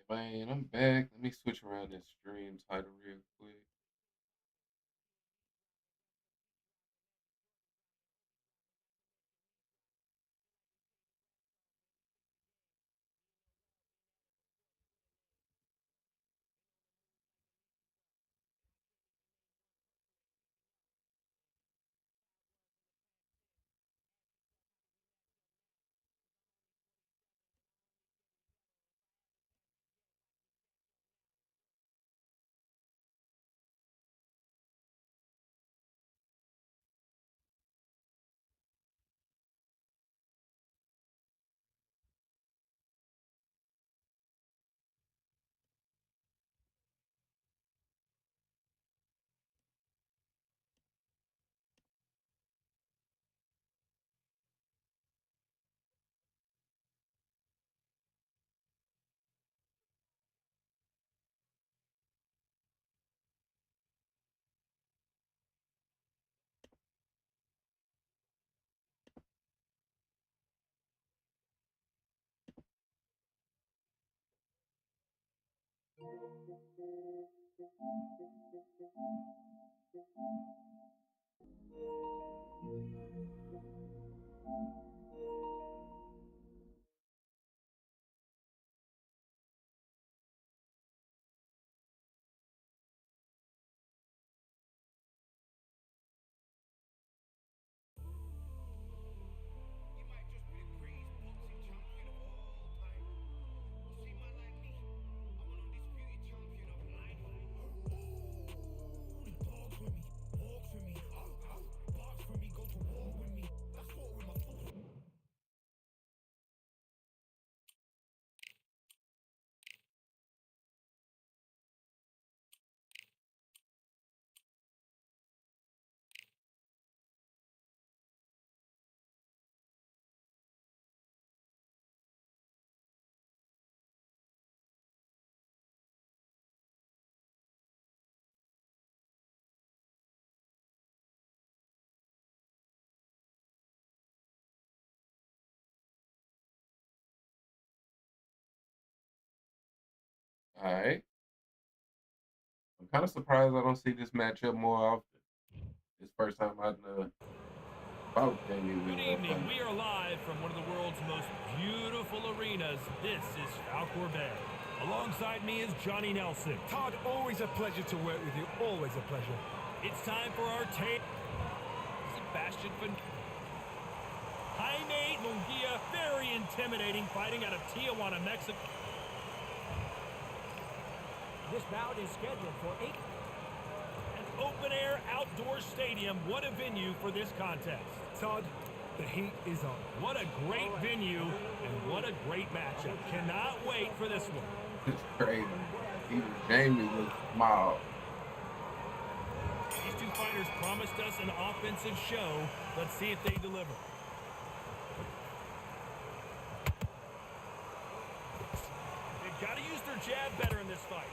Man, I'm back. Let me switch around this stream title real quick. All right. I'm kind of surprised I don't see this matchup more often. This first time I about Jamie Good with evening. We are live from one of the world's most beautiful arenas. This is Falcor Bay. Alongside me is Johnny Nelson. Todd, always a pleasure to work with you. Always a pleasure. It's time for our tape. Sebastian Van... Jaime Munguia, very intimidating, fighting out of Tijuana, Mexico. This bout is scheduled for 8. An open-air outdoor stadium. What a venue for this contest. Todd, the heat is on. What a great venue and what a great matchup. Cannot wait for this one. It's crazy. Even Jamie looks mild. These two fighters promised us an offensive show. Let's see if they deliver. They've got to use their jab better in this fight.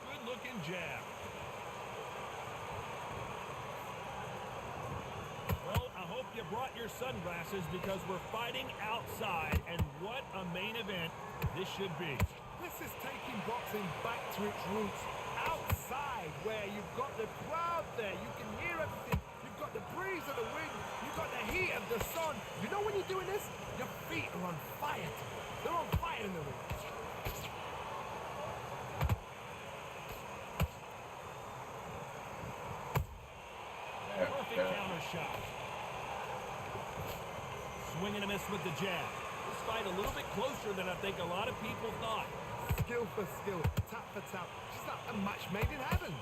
Good-looking jab. Well, I hope you brought your sunglasses because we're fighting outside, and what a main event this should be. This is taking boxing back to its roots. Outside, where you've got the crowd there, you can hear everything. You've got the breeze of the wind. You've got the heat of the sun. You know when you're doing this? Your feet are on fire. They're on fire in the ring. Perfect counter shot. Swing and a miss with the jab. This fight a little bit closer than I think a lot of people thought. Skill for skill, tap for tap. Just like a match made in heaven.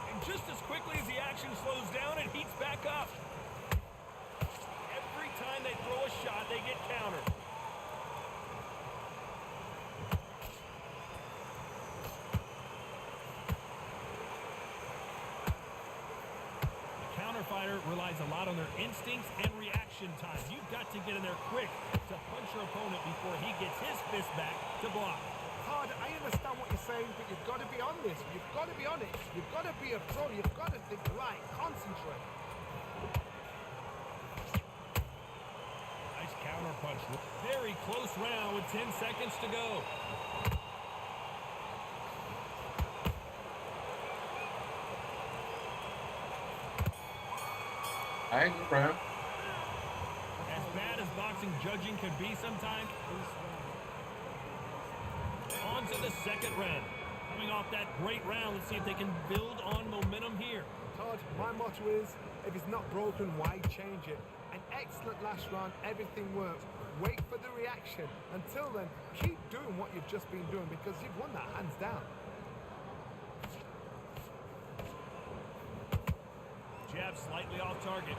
And just as quickly as the action slows down, it heats back up. Every time they throw a shot, they get countered. Fighter relies a lot on their instincts and reaction times. You've got to get in there quick to punch your opponent before he gets his fist back to block. Todd, Todd, I understand what you're saying, but you've got to be honest. You've got to be honest. You've got to be a pro. You've got to think right. Concentrate. Nice counter punch. Very close round with 10 seconds to go. I ain't good round. As bad as boxing judging can be sometimes. On to the second round. Coming off that great round, let's see if they can build on momentum here. Todd, my motto is, if it's not broken, why change it? An excellent last round, everything works. Wait for the reaction. Until then, keep doing what you've just been doing because you've won that hands down. Jab slightly off target.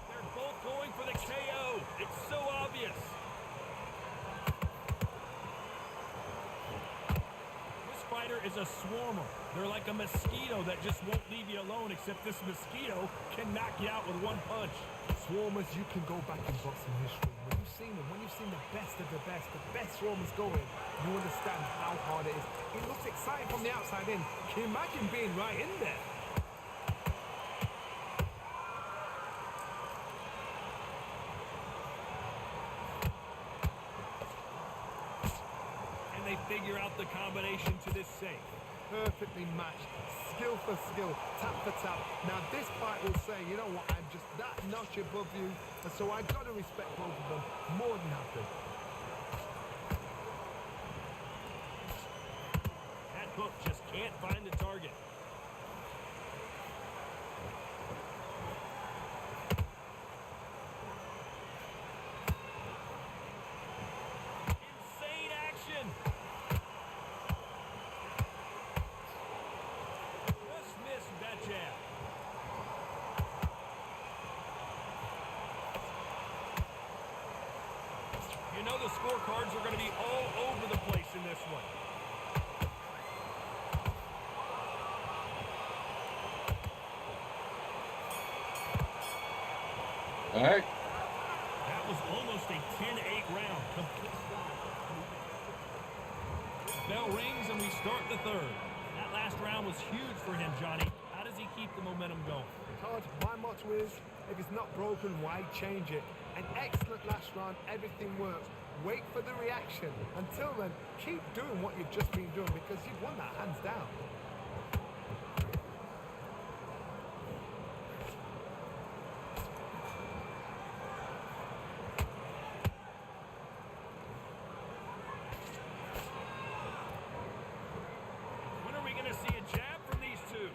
They're both going for the KO. It's so obvious. This fighter is a swarmer. They're like a mosquito that just won't leave you alone, except this mosquito can knock you out with one punch. Swarmers, you can go back in boxing history. When you've seen them, when you've seen the best of the best swarmers going, you understand how hard it is. It looks exciting from the outside in. Can you imagine being right in there? And they figure out the combination to this safe. Perfectly matched, skill for skill, tap for tap. Now this fight will say, you know what, I'm just that notch above you, and so I got to respect both of them more than happy. That hook just can't find the target. Insane action. Just missed that jab. You know the scorecards are going to be all over the place in this one. All right. That was almost a 10-8 round. Bell rings and we start the third. That last round was huge for him, Johnny. How does he keep the momentum going? Todd, my motto is, if it's not broken, why change it? An excellent last round, everything works. Wait for the reaction. Until then, keep doing what you've just been doing because you've won that hands down. When are we going to see a jab from these two?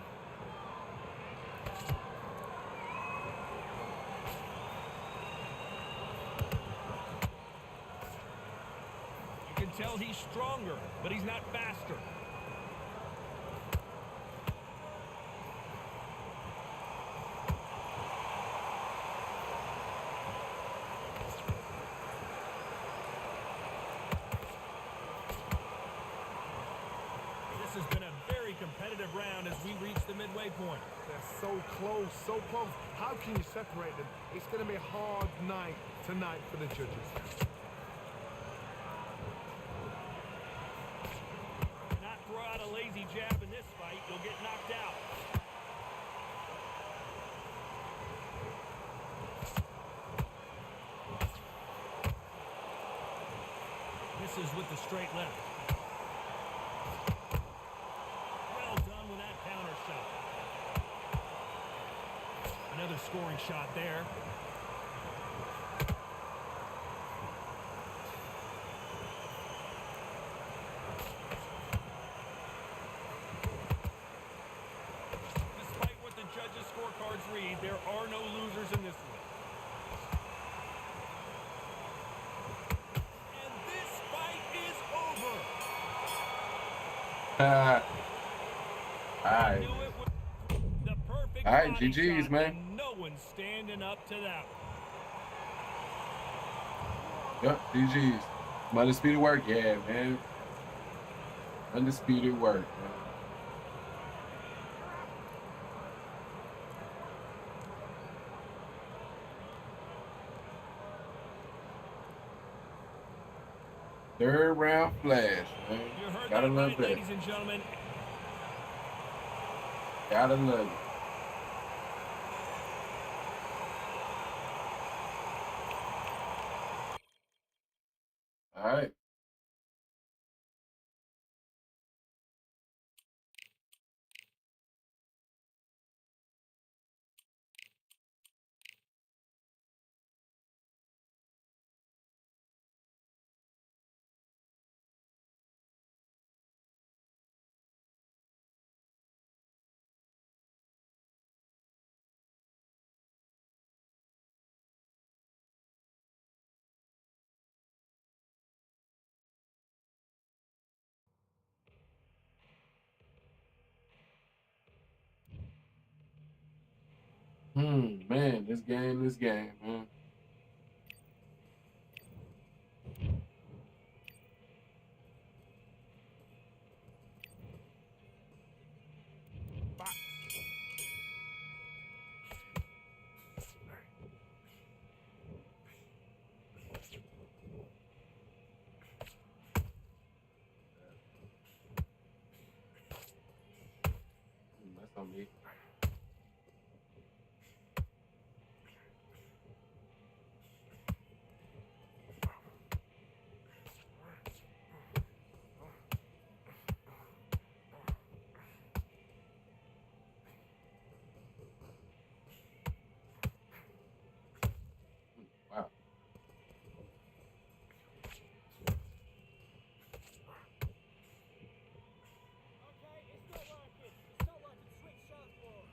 You can tell he's stronger, but he's not faster. This has been a very competitive round as we reach the midway point. They're so close, so close. How can you separate them? It's going to be a hard night tonight for the judges. Not throw out a lazy jab in this fight, you'll get knocked out. Misses with the straight left. Well done with that counter shot. Another scoring shot there. Despite what the judges' scorecards read, there are no losers in this one. And this fight is over. All right. Knew it was the perfect All right, body GG's, shot, man. and no one's standing up to that. Yep, GG's. Undisputed work, yeah, man. Undisputed work, man. Third round flash, man. You heard Gotta that love right, that. ladies and gentlemen. Gotta love it. All right. Man, this game, man. That's on me. Wow. Okay, it's not working. It's not working. Switch surfboard.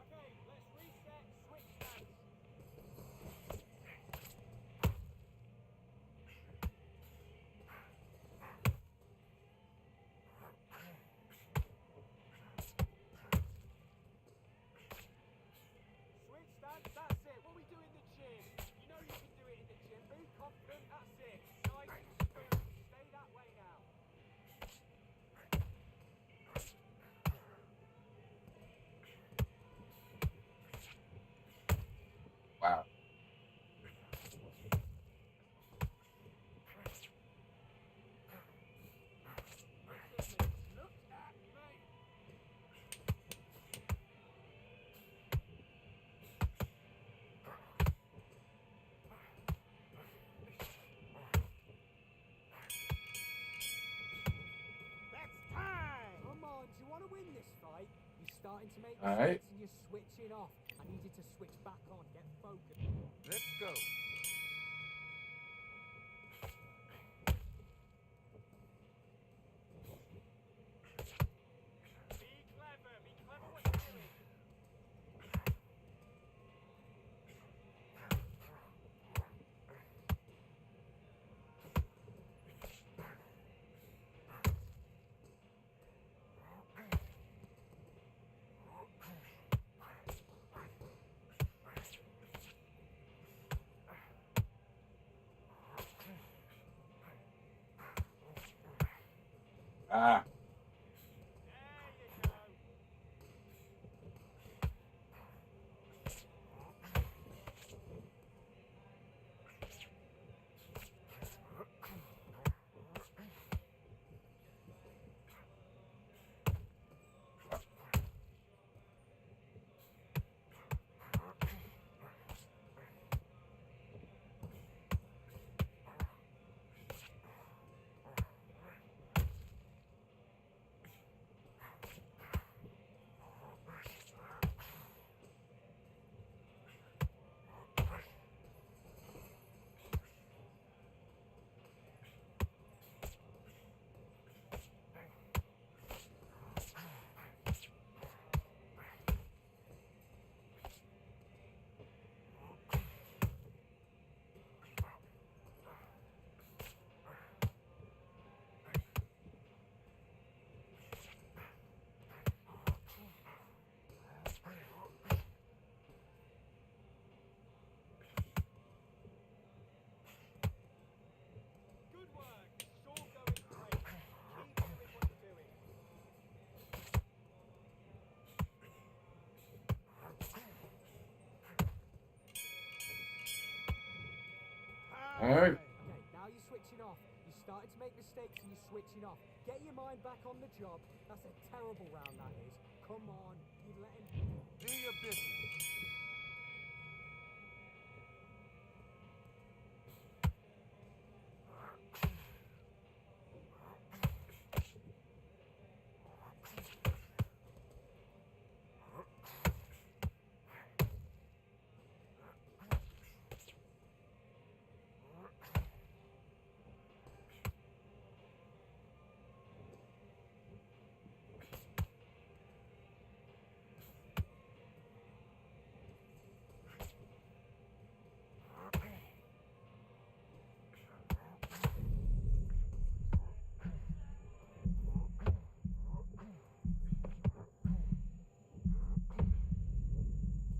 Okay, let's reset. Switch stance. Switch stance. That's it. What we do in the gym. You know you can do it in the gym. Be confident. That's it. Nice and smooth. Stay that way now. Wow. Look at me. That's time. Come on, do you want to win this fight? You're starting to make All mistakes right. and you're switching off. I need you to switch back on. Get focused. Let's go. Be clever. Be clever what you're doing. Ah. There you go. right. Okay, now you're switching off. You're starting to make mistakes and you're switching off. Get your mind back on the job. That's a terrible round, that is. Come on, you let him... Do your business.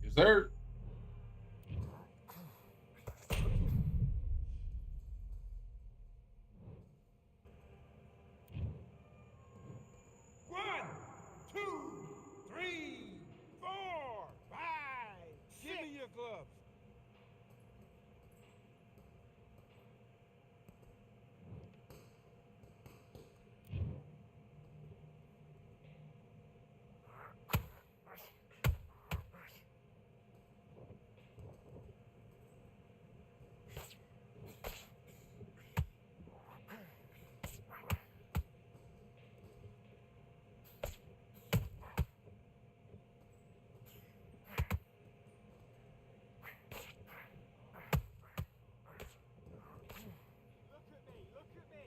Yes, sir. One, two, three, four, five. Give me your gloves. Look at me, look at me.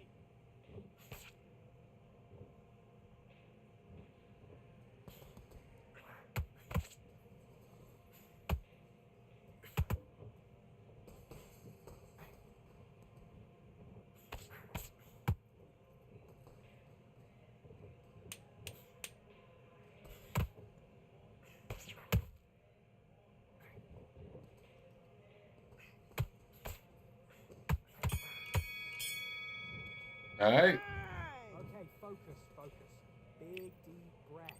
All right. Okay, focus, focus. Big, deep breaths.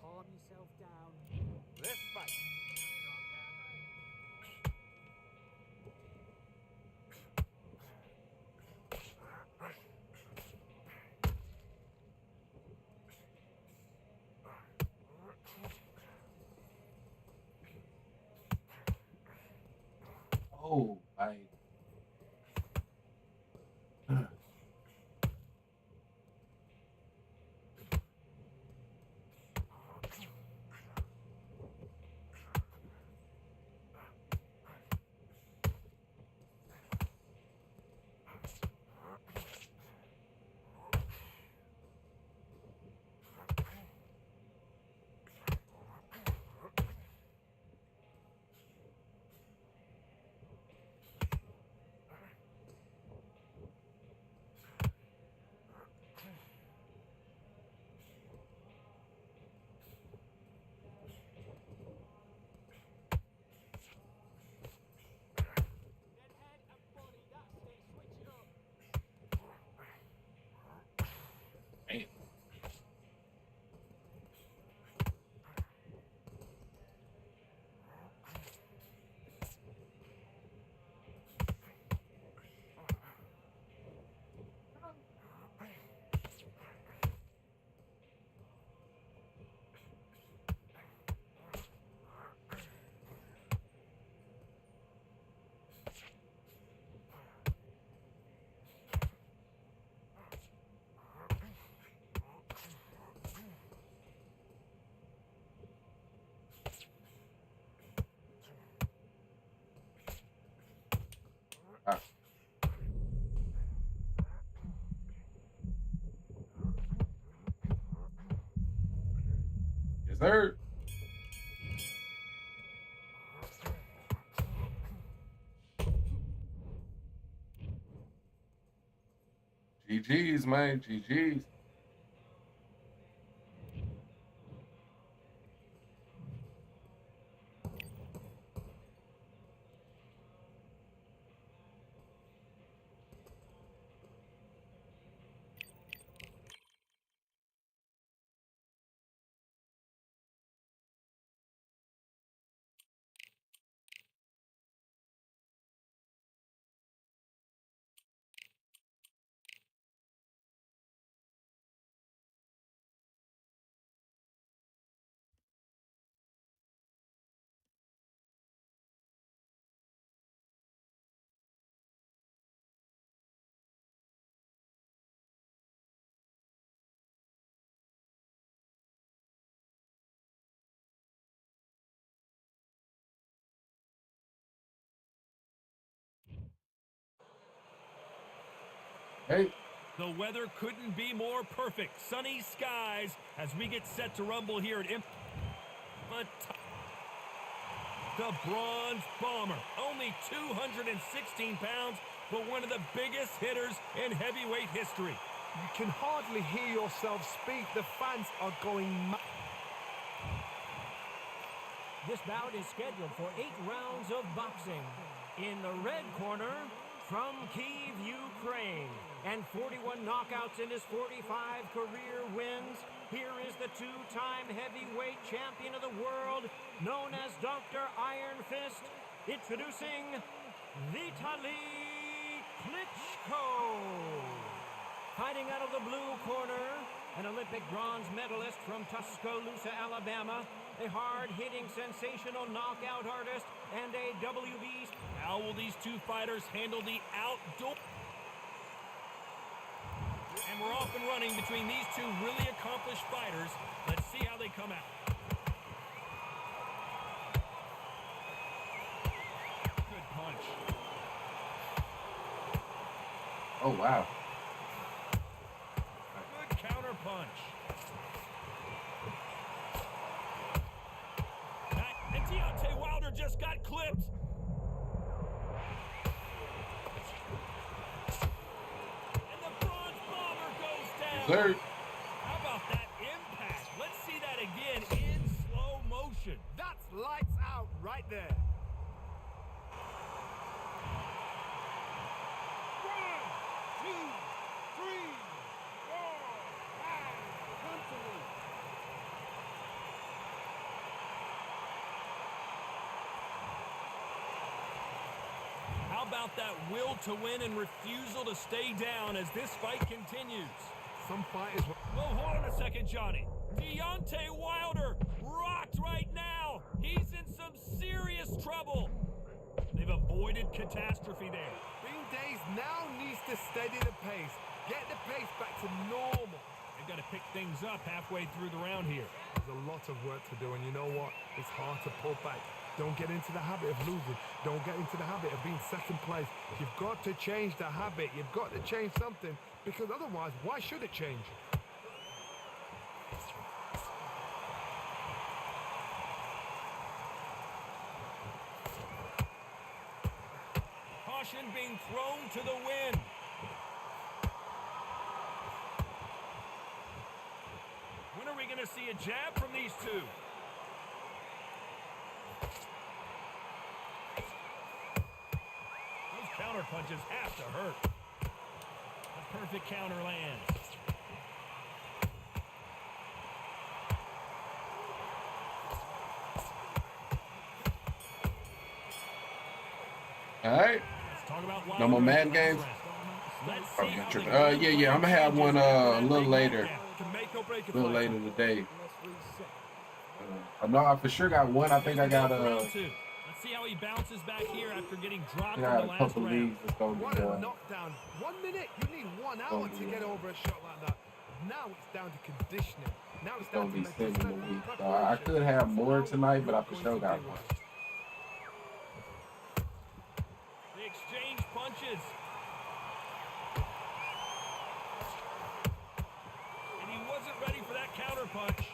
Calm yourself down. Let's fight. Oh, I. Then head and body, that's it. Switch it up. Man. Ah, yes, sir. GG's, man. GG's. Hey, The weather couldn't be more perfect. Sunny skies as we get set to rumble here at but the Bronze Bomber, only 216 pounds, but one of the biggest hitters in heavyweight history. You can hardly hear yourself speak. The fans are going mad. This bout is scheduled for 8 rounds of boxing. In the red corner, from Kyiv, Ukraine, and 41 knockouts in his 45 career wins, here is the two-time heavyweight champion of the world, known as Dr. Iron Fist, introducing Vitaly Klitschko. Fighting out of the blue corner, an Olympic bronze medalist from Tuscaloosa, Alabama, a hard-hitting, sensational knockout artist, and a WBC. How will these two fighters handle the outdoor? And we're off and running between these two really accomplished fighters. Let's see how they come out. Good punch. oh wow. Good counter punch. And Deontay Wilder just got clipped. And the Bronze Bomber goes down. Sir. How about that impact? Let's see that again in slow motion. That's lights out right there. 1, 2, 3, 4, 5. Come to me. How about that will to win and refusal to stay down as this fight continues? Some fighters. Well, hold on a second, Johnny. Deontay Wilder rocked right now. He's in some serious trouble. They've avoided catastrophe there. Green Days now needs to steady the pace. Get the pace back to normal. They've got to pick things up halfway through the round here. There's a lot of work to do, and you know what? It's hard to pull back. Don't get into the habit of losing. Don't get into the habit of being second place. You've got to change the habit. You've got to change something, because otherwise, why should it change? Caution being thrown to the wind. When are we going to see a jab from these two? Those counter punches have to hurt. A perfect counter lands. All right. Let's talk about No more Madden games? Yeah, I'm gonna have one a little later. A little later today. I know I for sure got one. I think I got Let's see how he bounces back here after getting dropped in got the a last couple round. leagues that's gonna be What a knockdown. 1 minute, you need 1 hour to get over a shot like that. Now it's down to conditioning. Now it's down to be mental sitting in the strength week. and So I could have more tonight, but I for You're sure going got to do one. it. They exchange punches. And he wasn't ready for that counter punch.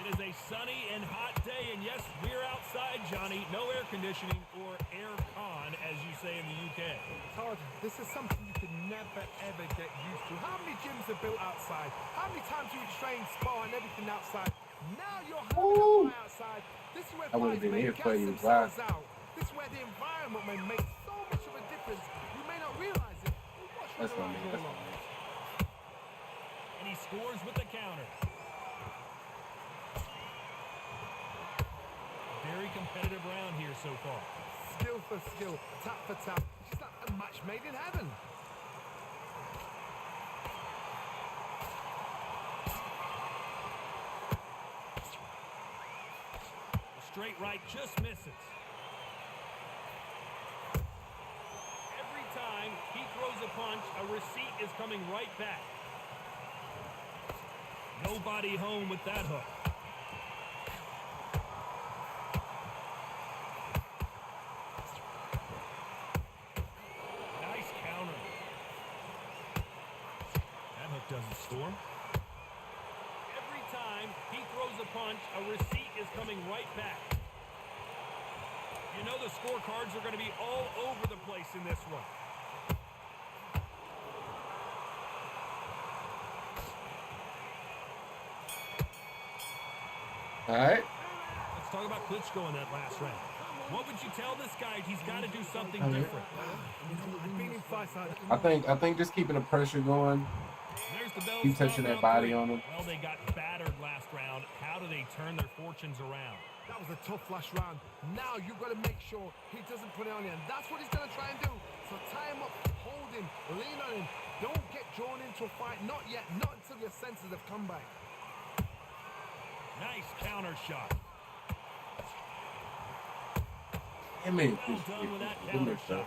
It is a sunny and hot day, and yes, we're outside, Johnny. No air conditioning or air con, as you say in the UK. Todd, this is something you could never, ever get used to. How many gyms are built outside? How many times do you train, spar, and everything outside? Now you're having a fight outside. This is where I would've fighters been may here gas for you, themselves out. This is where the environment may make so much of a difference. You may not realize it. But watch That's what what I mean. goes That's on. what I mean. And he scores with the counter. Very competitive round here so far. Skill for skill, tap for tap. It's just like a match made in heaven. The straight right just misses. Every time he throws a punch, a receipt is coming right back. Nobody home with that hook. he throws a punch, a receipt is coming right back. You know the scorecards are going to be all over the place in this one. All right. Let's talk about Klitschko in that last round. What would you tell this guy? He's got to do something different. I think just keeping the pressure going. There's the bell. Keep touching that body on him. Well, they got battered last round. How do they turn their fortunes around? That was a tough last round. Now you've got to make sure he doesn't put it on you, and that's what he's going to try and do. So tie him up, hold him, lean on him. Don't get drawn into a fight. Not yet. Not until your senses have come back. Nice counter shot. Damn it. Well done with that counter shot.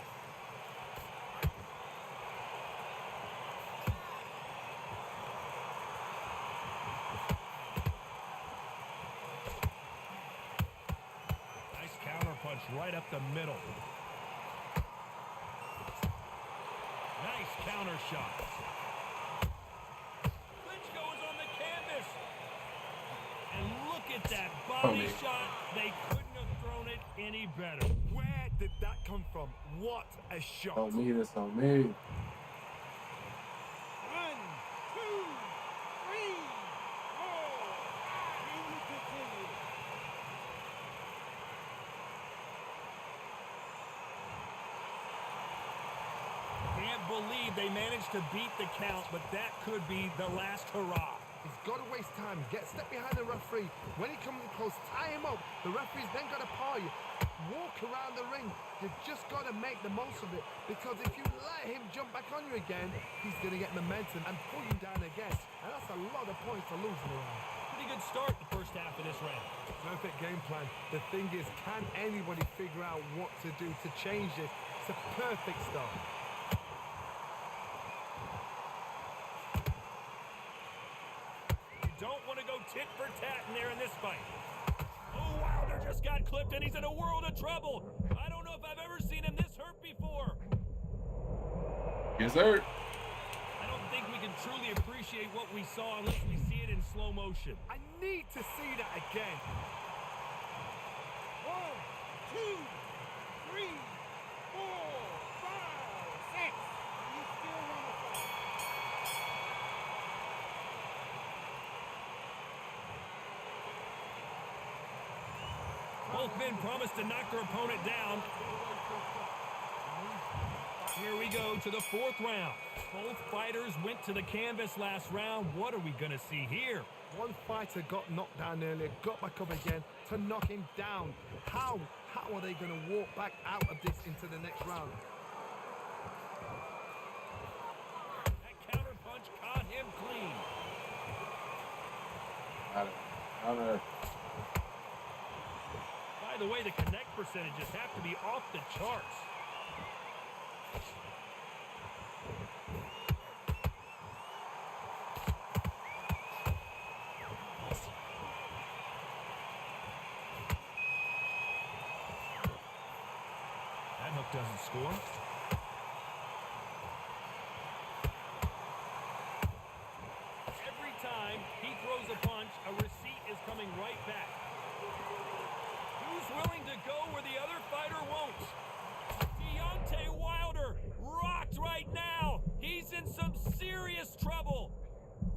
Nice counter punch right up the middle. Nice counter shot. Klitschko is on the canvas. And look at that body shot. They couldn't have thrown it any better. Where did that come from? What a shot. On me, that's on me. 1, 2, 3, 4. Can we continue? Can't believe they managed to beat the count, but that could be the last hurrah. He's got to waste time. Get step behind the referee. When he comes close, tie him up. The referee's then got to paw you. Walk around the ring. You've just got to make the most of it. Because if you let him jump back on you again, he's going to get momentum and pull you down again. And that's a lot of points to lose in a round. Pretty good start the first half of this round. Perfect game plan. The thing is, can anybody figure out what to do to change this? It's a perfect start. Don't want to go tit for tat in there in this fight. Oh, Wilder just got clipped and he's in a world of trouble. I don't know if I've ever seen him this hurt before. Yes, sir. I don't think we can truly appreciate what we saw unless we see it in slow motion. I need to see that again. 1, 2, 3, 4, 5, 6. You still want to fight? Both men promised to knock their opponent down. Here we go to the fourth round. Both fighters went to the canvas last round. What are we going to see here? One fighter got knocked down earlier, got back up again to knock him down. How are they going to walk back out of this into the next round? That counter punch caught him clean. Counter. By the way, the connect percentages have to be off the charts. That hook doesn't score. Every time he throws a punch, a receipt is coming right back. Who's willing to go where the other fighter won't? Deontay Wilder rocked right now. He's in some serious trouble.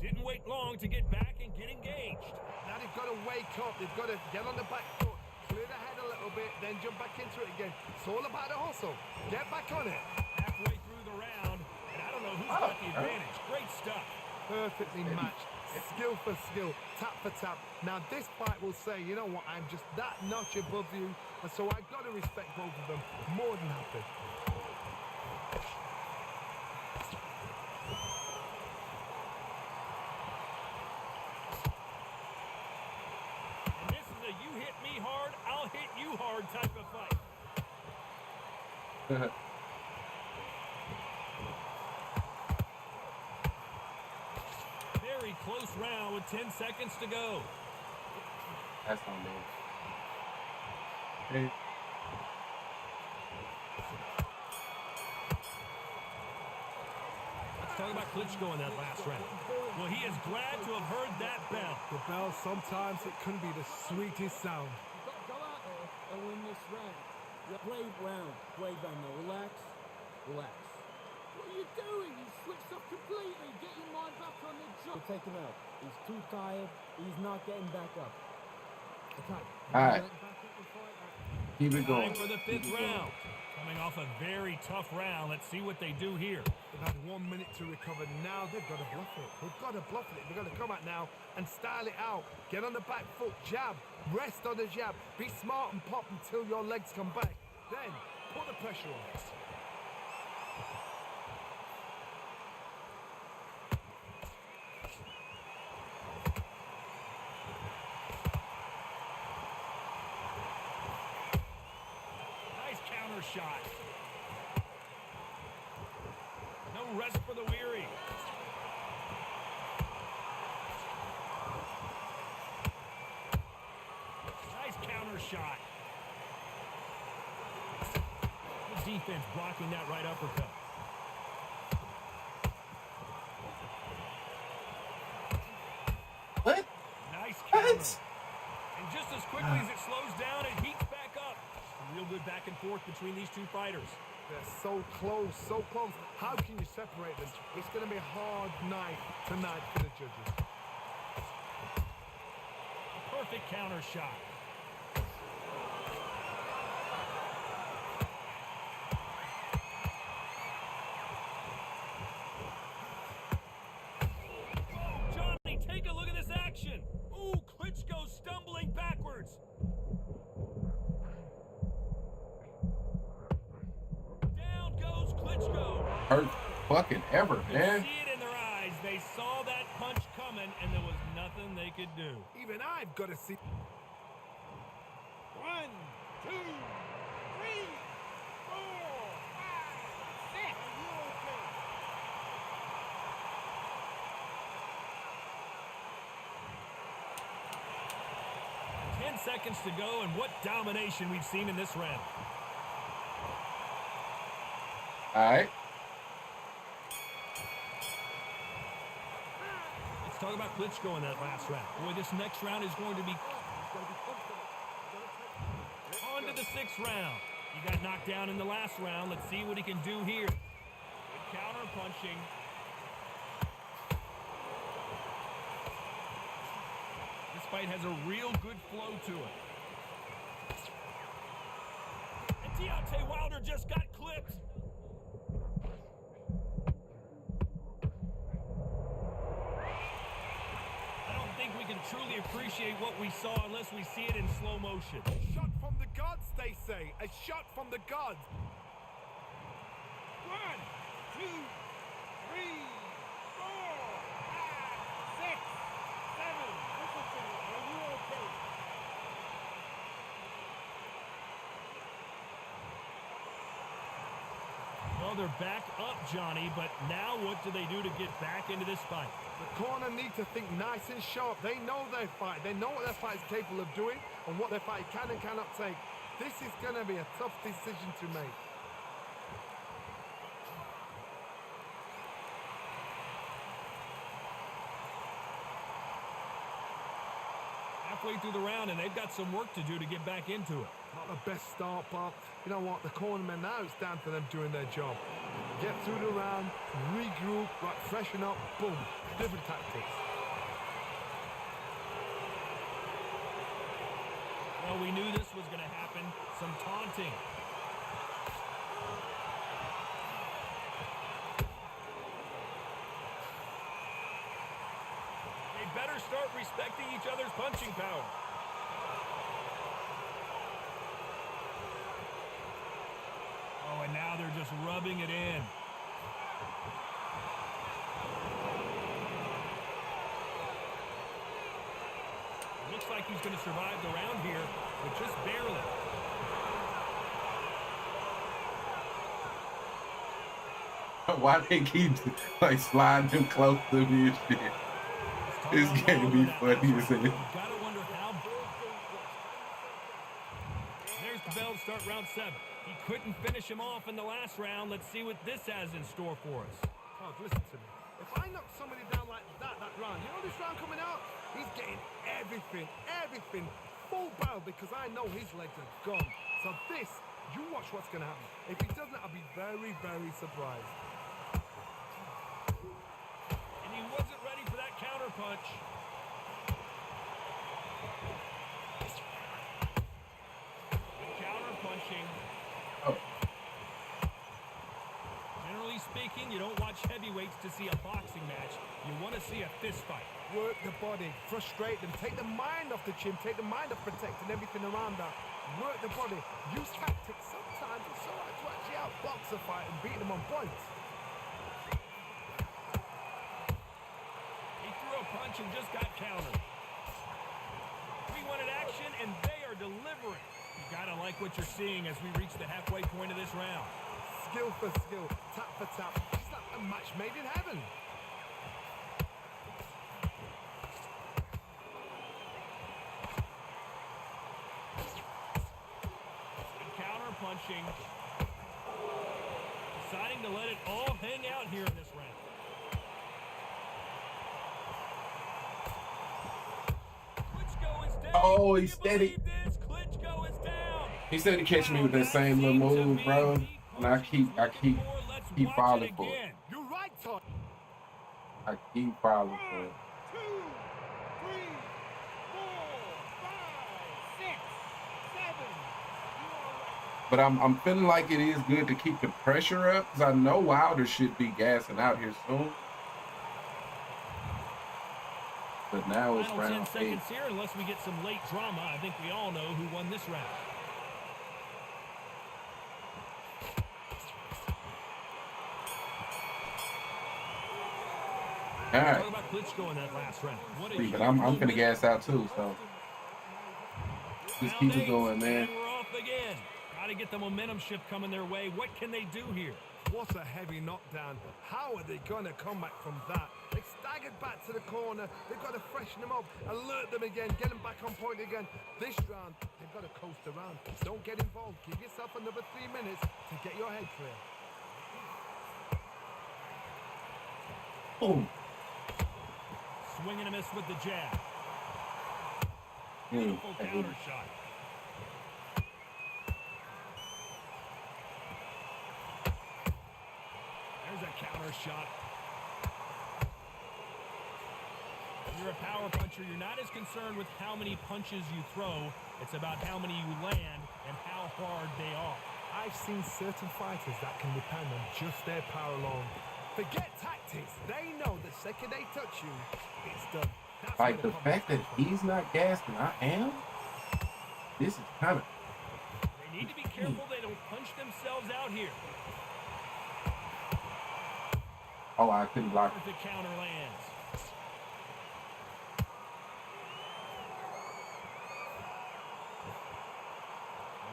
Didn't wait long to get back and get engaged. Now they've got to wake up. They've got to get on the back foot, clear the head a little bit, then jump back into it again. It's all about the hustle. Get back on it. Halfway through the round, and I don't know who's got the advantage. Great stuff. Perfectly matched. Skill for skill, tap for tap. Now this fight will say, you know what, I'm just that notch above you, and so I've got to respect both of them more than happy. And this is a you hit me hard, I'll hit you hard type of fight. Very close round with 10 seconds to go. That's on me. Hey. Let's talk about Klitschko in that last round. Well, he is glad to have heard that bell. The bell, sometimes it can be the sweetest sound. You've got to go out there and win this round. Play round. Play round now. Relax. Relax. What are you doing? You switched off completely. Get your mind back on the job. Take him out. He's too tired. He's not getting back up. Okay. All right. Keep it going. Time for the 5th round. Coming off a very tough round. Let's see what they do here. They've had 1 minute to recover. Now they've got to bluff it. They've got to bluff it. They've got to come out now and style it out. Get on the back foot, jab, rest on the jab. Be smart and pop until your legs come back. Then put the pressure on. Shot. No rest for the weary. Nice counter shot. The defense blocking that right uppercut. What? Nice counter. And just as quickly as it slows down, it heats back up. Real good back and forth between these two fighters. They're so close, so close. How can you separate them? It's going to be a hard night tonight for the judges. A perfect counter shot. Johnny, take a look at this action. Ooh, Klitschko stumbling backwards. Hurt fucking ever, man. See it in their eyes. They saw that punch coming, and there was nothing they could do. Even I've got to see. 1, 2, 3, 4, 5, 6. Are you okay? 10 seconds to go, and what domination we've seen in this round. All right. Let's talk about Klitschko in that last round. Boy, this next round is going to be on to the 6th round. He got knocked down in the last round. Let's see what he can do here. Good counter punching. This fight has a real good flow to it. And Deontay Wilder just got clipped. Truly appreciate what we saw unless we see it in slow motion. Shot from the gods, they say. A shot from the gods. 1, 2, 3, 4, 5, 6, 7. Listen to me. Are you okay? Well, they're back up, Johnny, but now what do they do to get back into this fight? The corner need to think nice and sharp. They know their fight. They know what their fight is capable of doing and what their fight can and cannot take. This is going to be a tough decision to make. Halfway through the round, and they've got some work to do to get back into it. Not the best start, but you know what? The cornermen now, it's down to them doing their job. Get through the round, regroup, right, freshen up, boom. Different tactics. Well, we knew this was going to happen. Some taunting. They better start respecting each other's punching power. Oh, and now they're just rubbing it in. Looks like he's going to survive the round here, but just barely. Why they keep like sliding him close to me and shit? It's gonna be funny as hell. You gotta wonder how. There's the bell to start round 7. He couldn't finish him off in the last round. Let's see what this has in store for us. Oh, listen to me. If If I knock somebody down like that round, you know this round coming out, he's getting everything, full barrel because I know his legs are gone. So this, you watch what's going to happen. If he doesn't, I'll be very, very surprised. And he wasn't ready for that counter punch. Good counter punching. Oh. Generally speaking, you don't watch heavyweights to see a boxing match. You want to see a fist fight. Work the body, frustrate them, take the mind off the chin, take the mind off protecting everything around that. Work the body, use tactics. Sometimes it's all right to actually outbox a fight and beat them on points. He threw a punch and just got countered. We wanted action, and they are delivering. You gotta like what you're seeing as we reach the halfway point of this round. Skill for skill, tap for tap. It's like a match made in heaven. Good counter punching. Deciding to let it all hang out here in this round. Klitschko is down. Oh, Can he's you steady. believe this? Klitschko is down. He said he catch me with that same little move, bro. And I keep falling for it. You're right, Todd. I keep falling for it. 2, 3, 4, 5, 6, 7. But I'm feeling like it is good to keep the pressure up because I know Wilder should be gassing out here soon. But now it's Final 10 round 8. seconds here, unless we get some late drama. I think we all know who won this round. All right. Talk about Klitschko in that last round. What a But I'm gonna gas out too, so just keep it going, man. And we're off again. Got to get the momentum shift coming their way. What can they do here? What a heavy knockdown. How are they going to come back from that? They staggered back to the corner. They've got to freshen them up, alert them again, get them back on point again. This round, they've got to coast around. Don't get involved. Give yourself another 3 minutes to get your head clear. Boom. Swing and a miss with the jab. Beautiful counter shot. There's a counter shot. You're a power puncher. You're not as concerned with how many punches you throw. It's about how many you land and how hard they are. I've seen certain fighters that can depend on just their power alone. Forget tactics. They know the second they touch you, it's done. That's Like the fact that he's not gassed and I am, this is kind of. They need to be careful they don't punch themselves out here. Oh, I couldn't block it. The counter lands.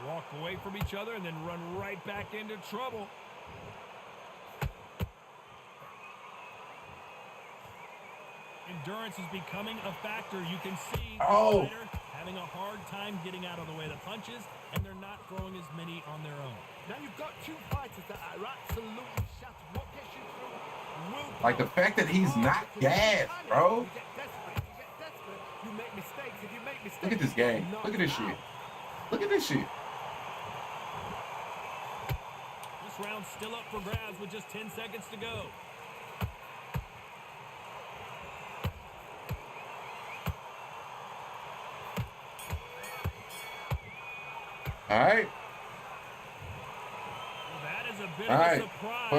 Walk away from each other and then run right back into trouble. Endurance is becoming a factor. You can see the fighter having a hard time getting out of the way of the punches, and they're not throwing as many on their own. Now you've got two fighters that are absolutely shattered. What gets you through? Like the fact that he's not gassed, bro. You get desperate. You get desperate. You make mistakes. If you make mistakes, Look at this game. Look at this shit. Look at this shit. This round's still up for grabs with just 10 seconds to go. All right. Well, that is a bit All of right. a surprise.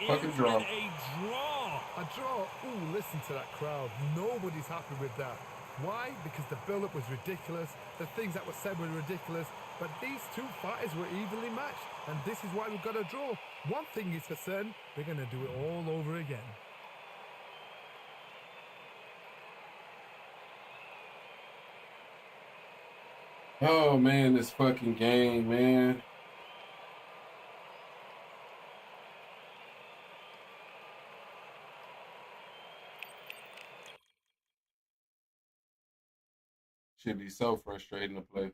Fucking draw. A draw. Ooh, listen to that crowd. Nobody's happy with that. Why? Because the build-up was ridiculous. The things that were said were ridiculous. But these two fighters were evenly matched. And this is why we've got a draw. One thing is for certain, we're going to do it all over again. Oh man, this fucking game, man. Should be so frustrating to play.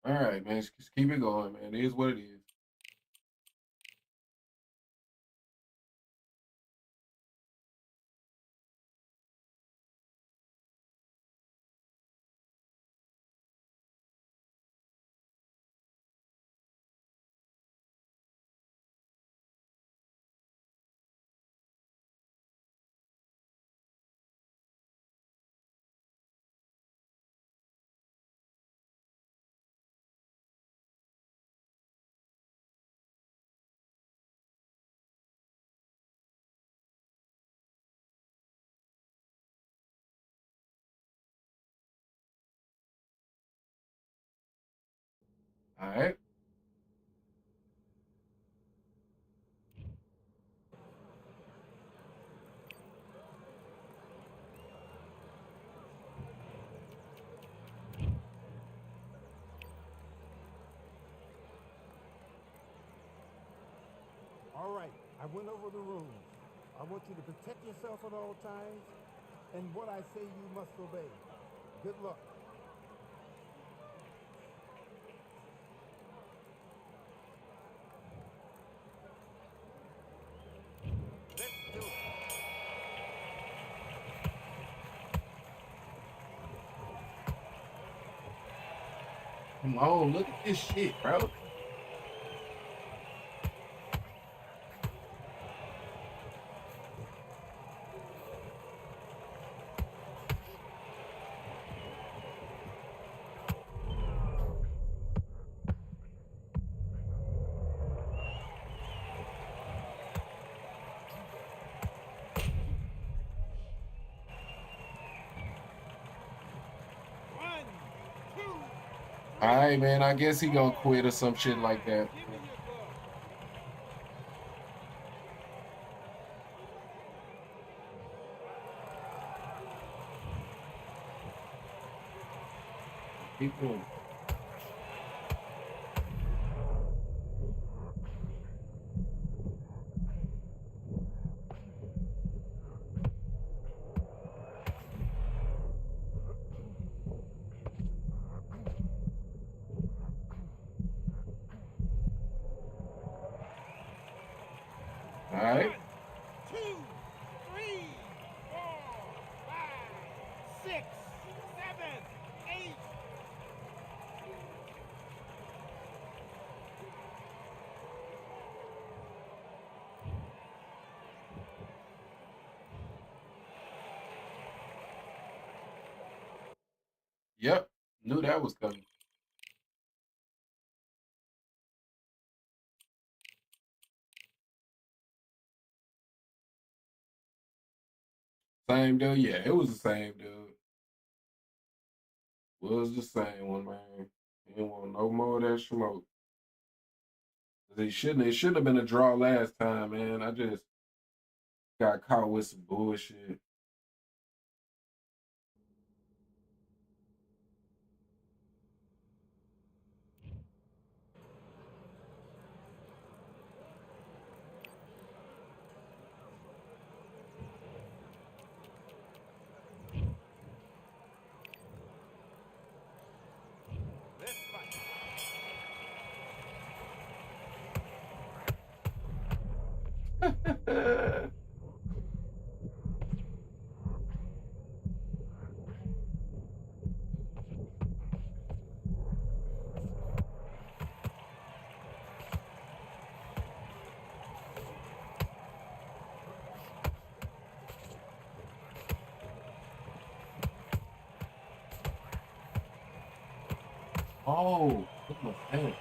All right, man. Just keep it going, man. It is what it is. All right. All right, I went over the rules. I want you to protect yourself at all times, and what I say you must obey. Good luck. Let's do it. Come on, look at this shit, bro. One, two, All right, man. I guess he gonna quit or some shit like that. give me your glove. Keep doing. All right. 1, 2, 3, 4, 5, 6, 7, 8. Yep. Knew that was coming. Same dude. Yeah, it was the same dude. Was the same one, man. He didn't want no more of that smoke. It shouldn't have been a draw last time, man. I just got caught with some bullshit. Let's fight. Oh, look at my stamp.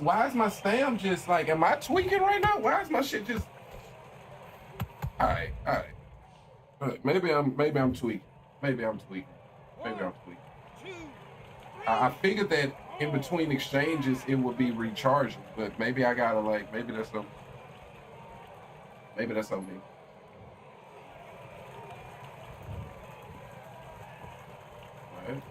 Why is my stamp just like, am I tweaking right now? Why is my shit just, all right, all right. All right, maybe I'm tweaking. Maybe I'm tweaking. Maybe I'm tweaking. 2, 3. I figured that in between exchanges it would be recharging, but maybe I gotta like, maybe that's something me. All right.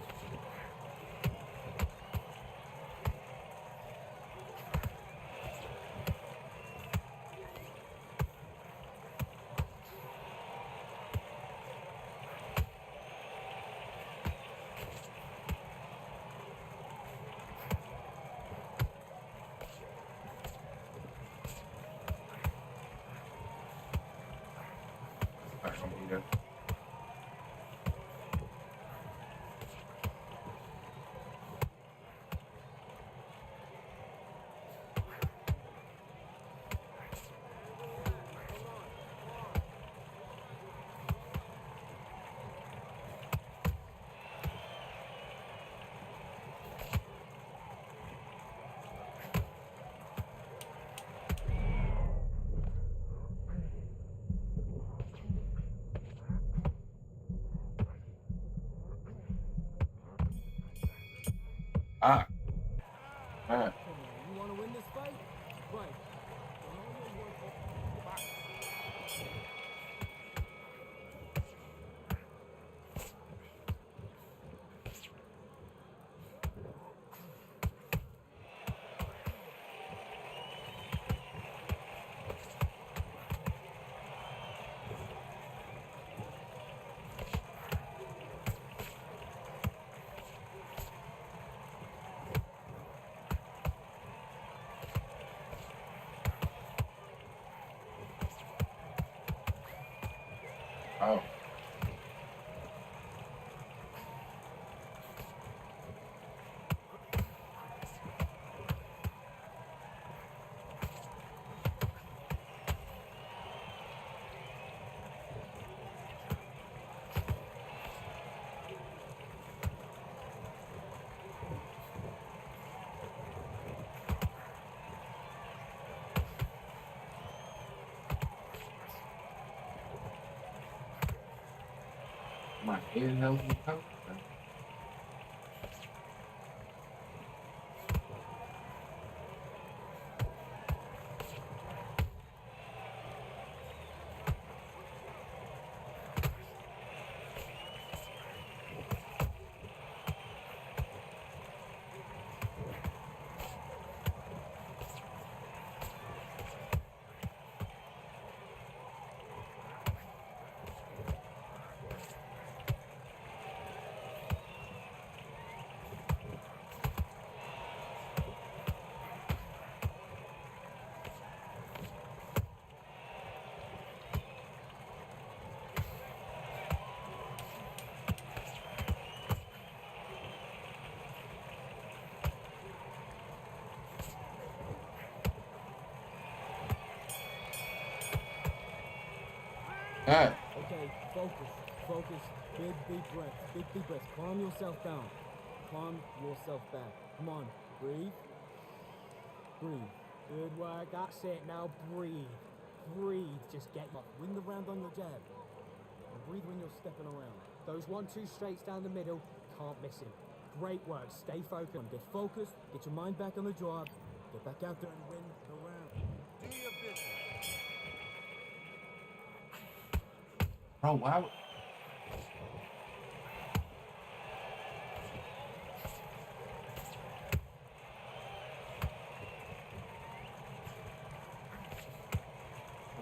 Yeah. Ah, man. Come on, you want to win this fight? Right. Then all your work off your back. Oh. My head held me covered. Ah. Okay, focus, focus. Big deep breaths, big deep breaths. Calm yourself down. Calm yourself back. Come on, breathe. Breathe. Good work, that's it. Now breathe. Breathe. Just get up. Win the round on your jab. And breathe when you're stepping around. Those 1-2 straights down the middle, can't miss him. Great work. Stay focused. Get focused. Get your mind back on the job. Get back out there and win the round. Do your business. Bro, why would...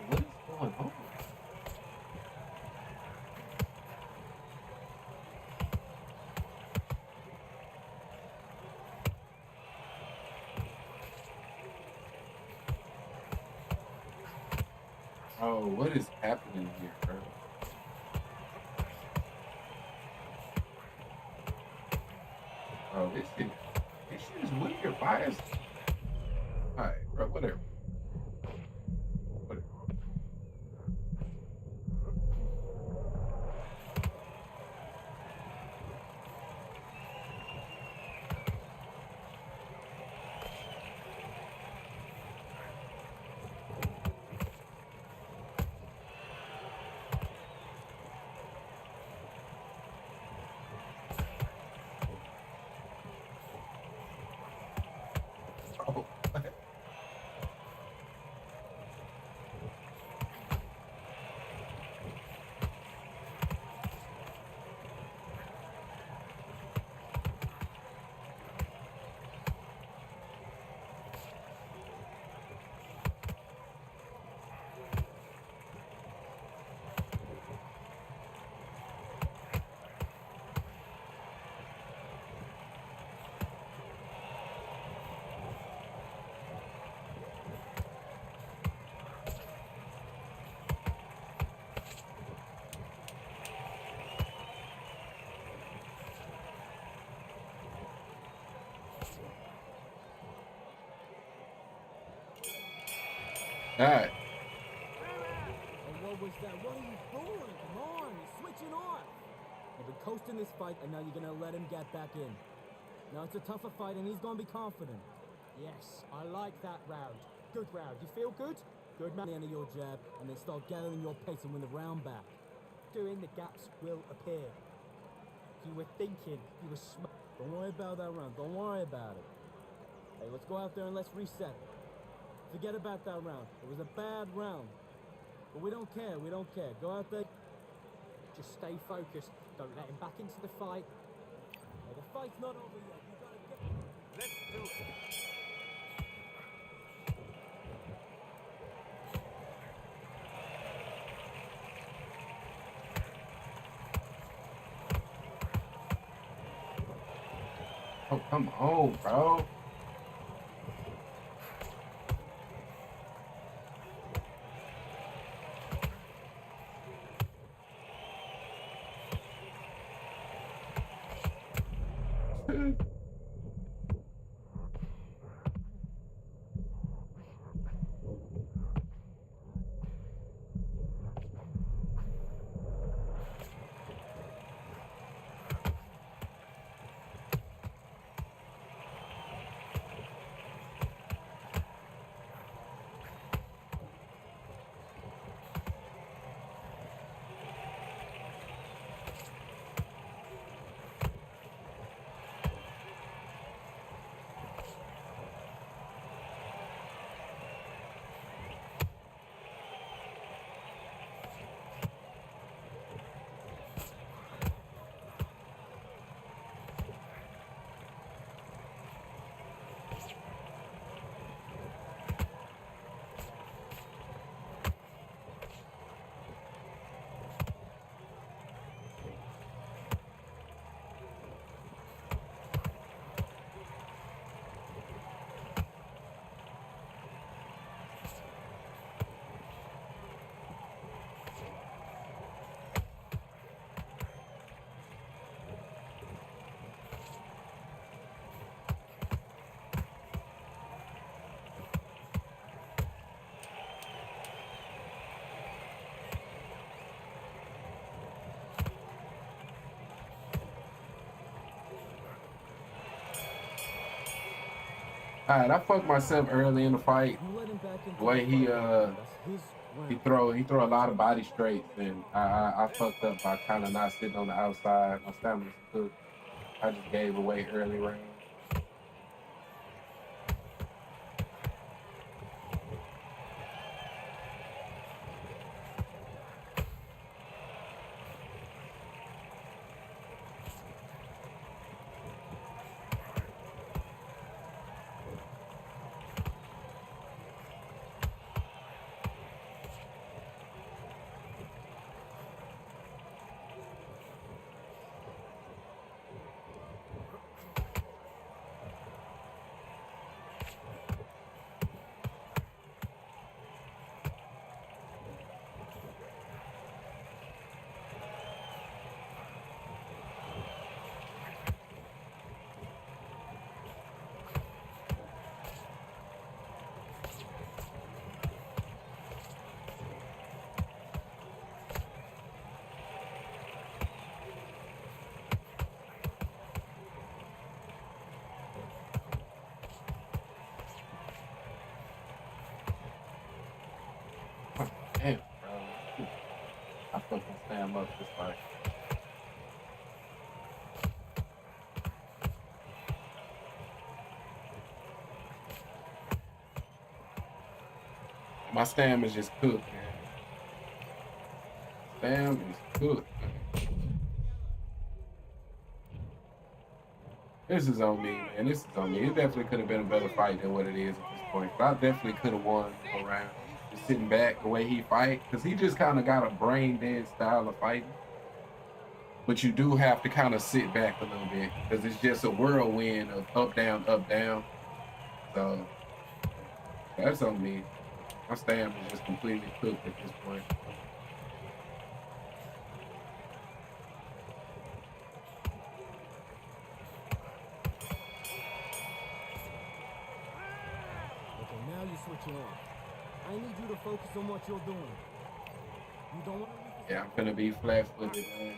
What is going on? Oh, what is happening here, bro? Oh, this shit is weird. Why is... Alright, bro, whatever. Whatever. Oh, God. And what was that? What are you doing? Come on, you're switching off. You've been coasting this fight, and now you're gonna let him get back in. Now it's a tougher fight, and he's gonna be confident. Yes, I like that round. Good round. You feel good? Good man. The end of your jab, and then start gathering your pace and win the round back. Doing the gaps will appear. You were thinking, you were smart. Don't worry about that round. Don't worry about it. Hey, let's go out there and let's reset. Forget about that round. It was a bad round. But we don't care. We don't care. Go out there. Just stay focused. Don't let him back into the fight. Hey, the fight's not over yet. You gotta get. Let's do it. Oh, come on, bro. All right, I fucked myself early in the fight. You let him back into The way the fight. That's his round. he throw a lot of body straights, and I fucked up by kind of not sitting on the outside. My stamina's cooked. I just gave away early rounds. Damn, bro. I fucking stand up this fight. My stamina's just cooked, man. Stam is cooked. This is on me, man. This is on me. It definitely could have been a better fight than what it is at this point. But I definitely could have won a round. Just sitting back the way he fight, because he just kind of got a brain dead style of fighting. But you do have to kind of sit back a little bit, because it's just a whirlwind of up, down, up, down. So that's on me. My stamina is just completely cooked at this point. Okay, now you're switching off. I need you to focus on what you're doing. You don't want to... Yeah, I'm gonna be flat-footed, man.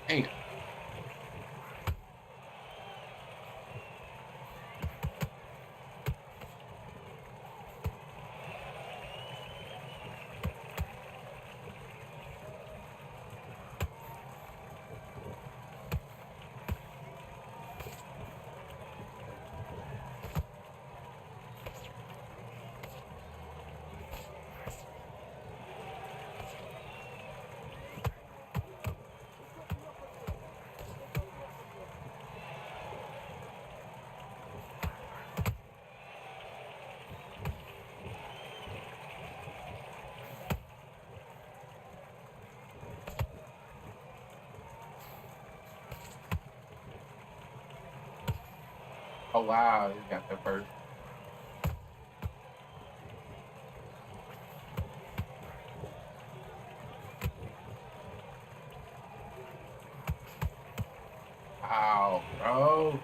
Damn. Oh wow, he got the first. Wow, bro.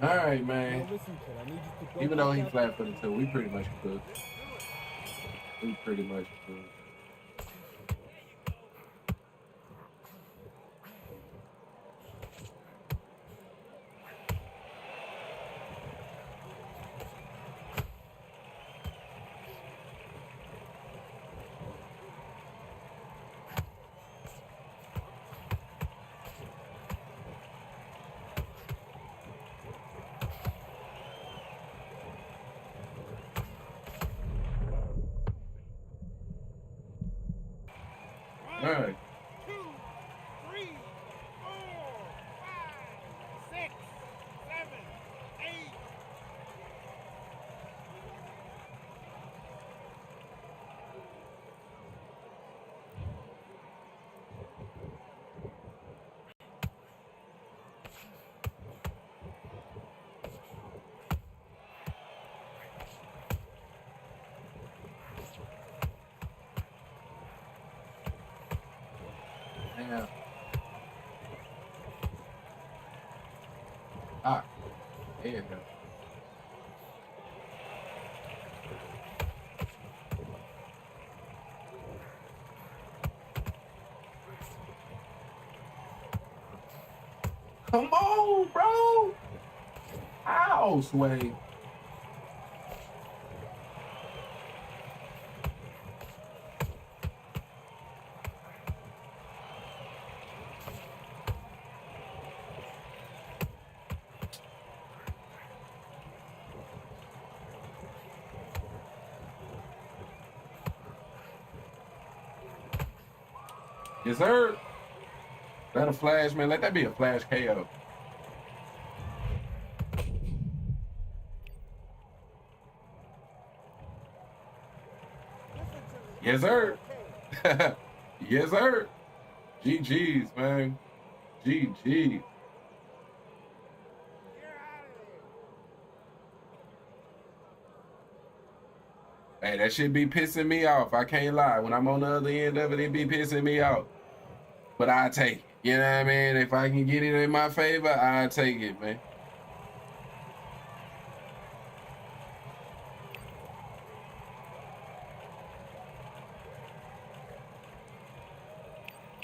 All right, man. Now listen, kid, I need you to go Even though back he out- flat-footed too, we pretty much cooked. We pretty much cooked. All right. 2, 3, 4, 5, 6, 7, 8. Yeah. Ah, there you go. Come on, bro. Ow, Sway. Yes, sir. That a flash, man. Let that be a flash KO. Yes, sir. Yes, sir. GG's, man. GG. Hey, that shit be pissing me off. I can't lie. When I'm on the other end of it, it be pissing me off. But I take it. You know what I mean? If I can get it in my favor, I take it, man.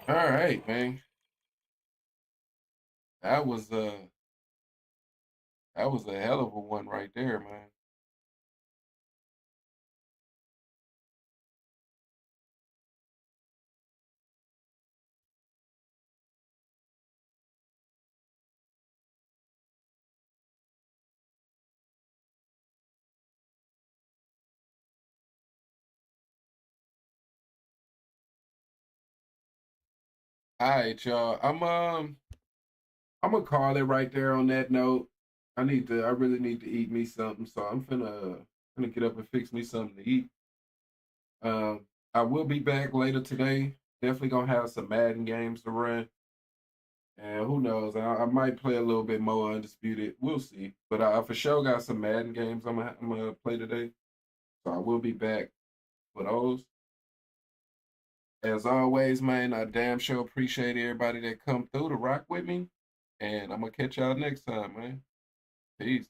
All right, man. That was a hell of a one right there, man. All right, y'all. I'm gonna call it right there on that note. I really need to eat me something, so I'm finna get up and fix me something to eat. I will be back later today. Definitely gonna have some Madden games to run. And who knows? I might play a little bit more Undisputed. We'll see. But I for sure got some Madden games I'm gonna play today. So I will be back for those. As always, man, I damn sure appreciate everybody that come through to rock with me. And I'm gonna catch y'all next time, man. Peace.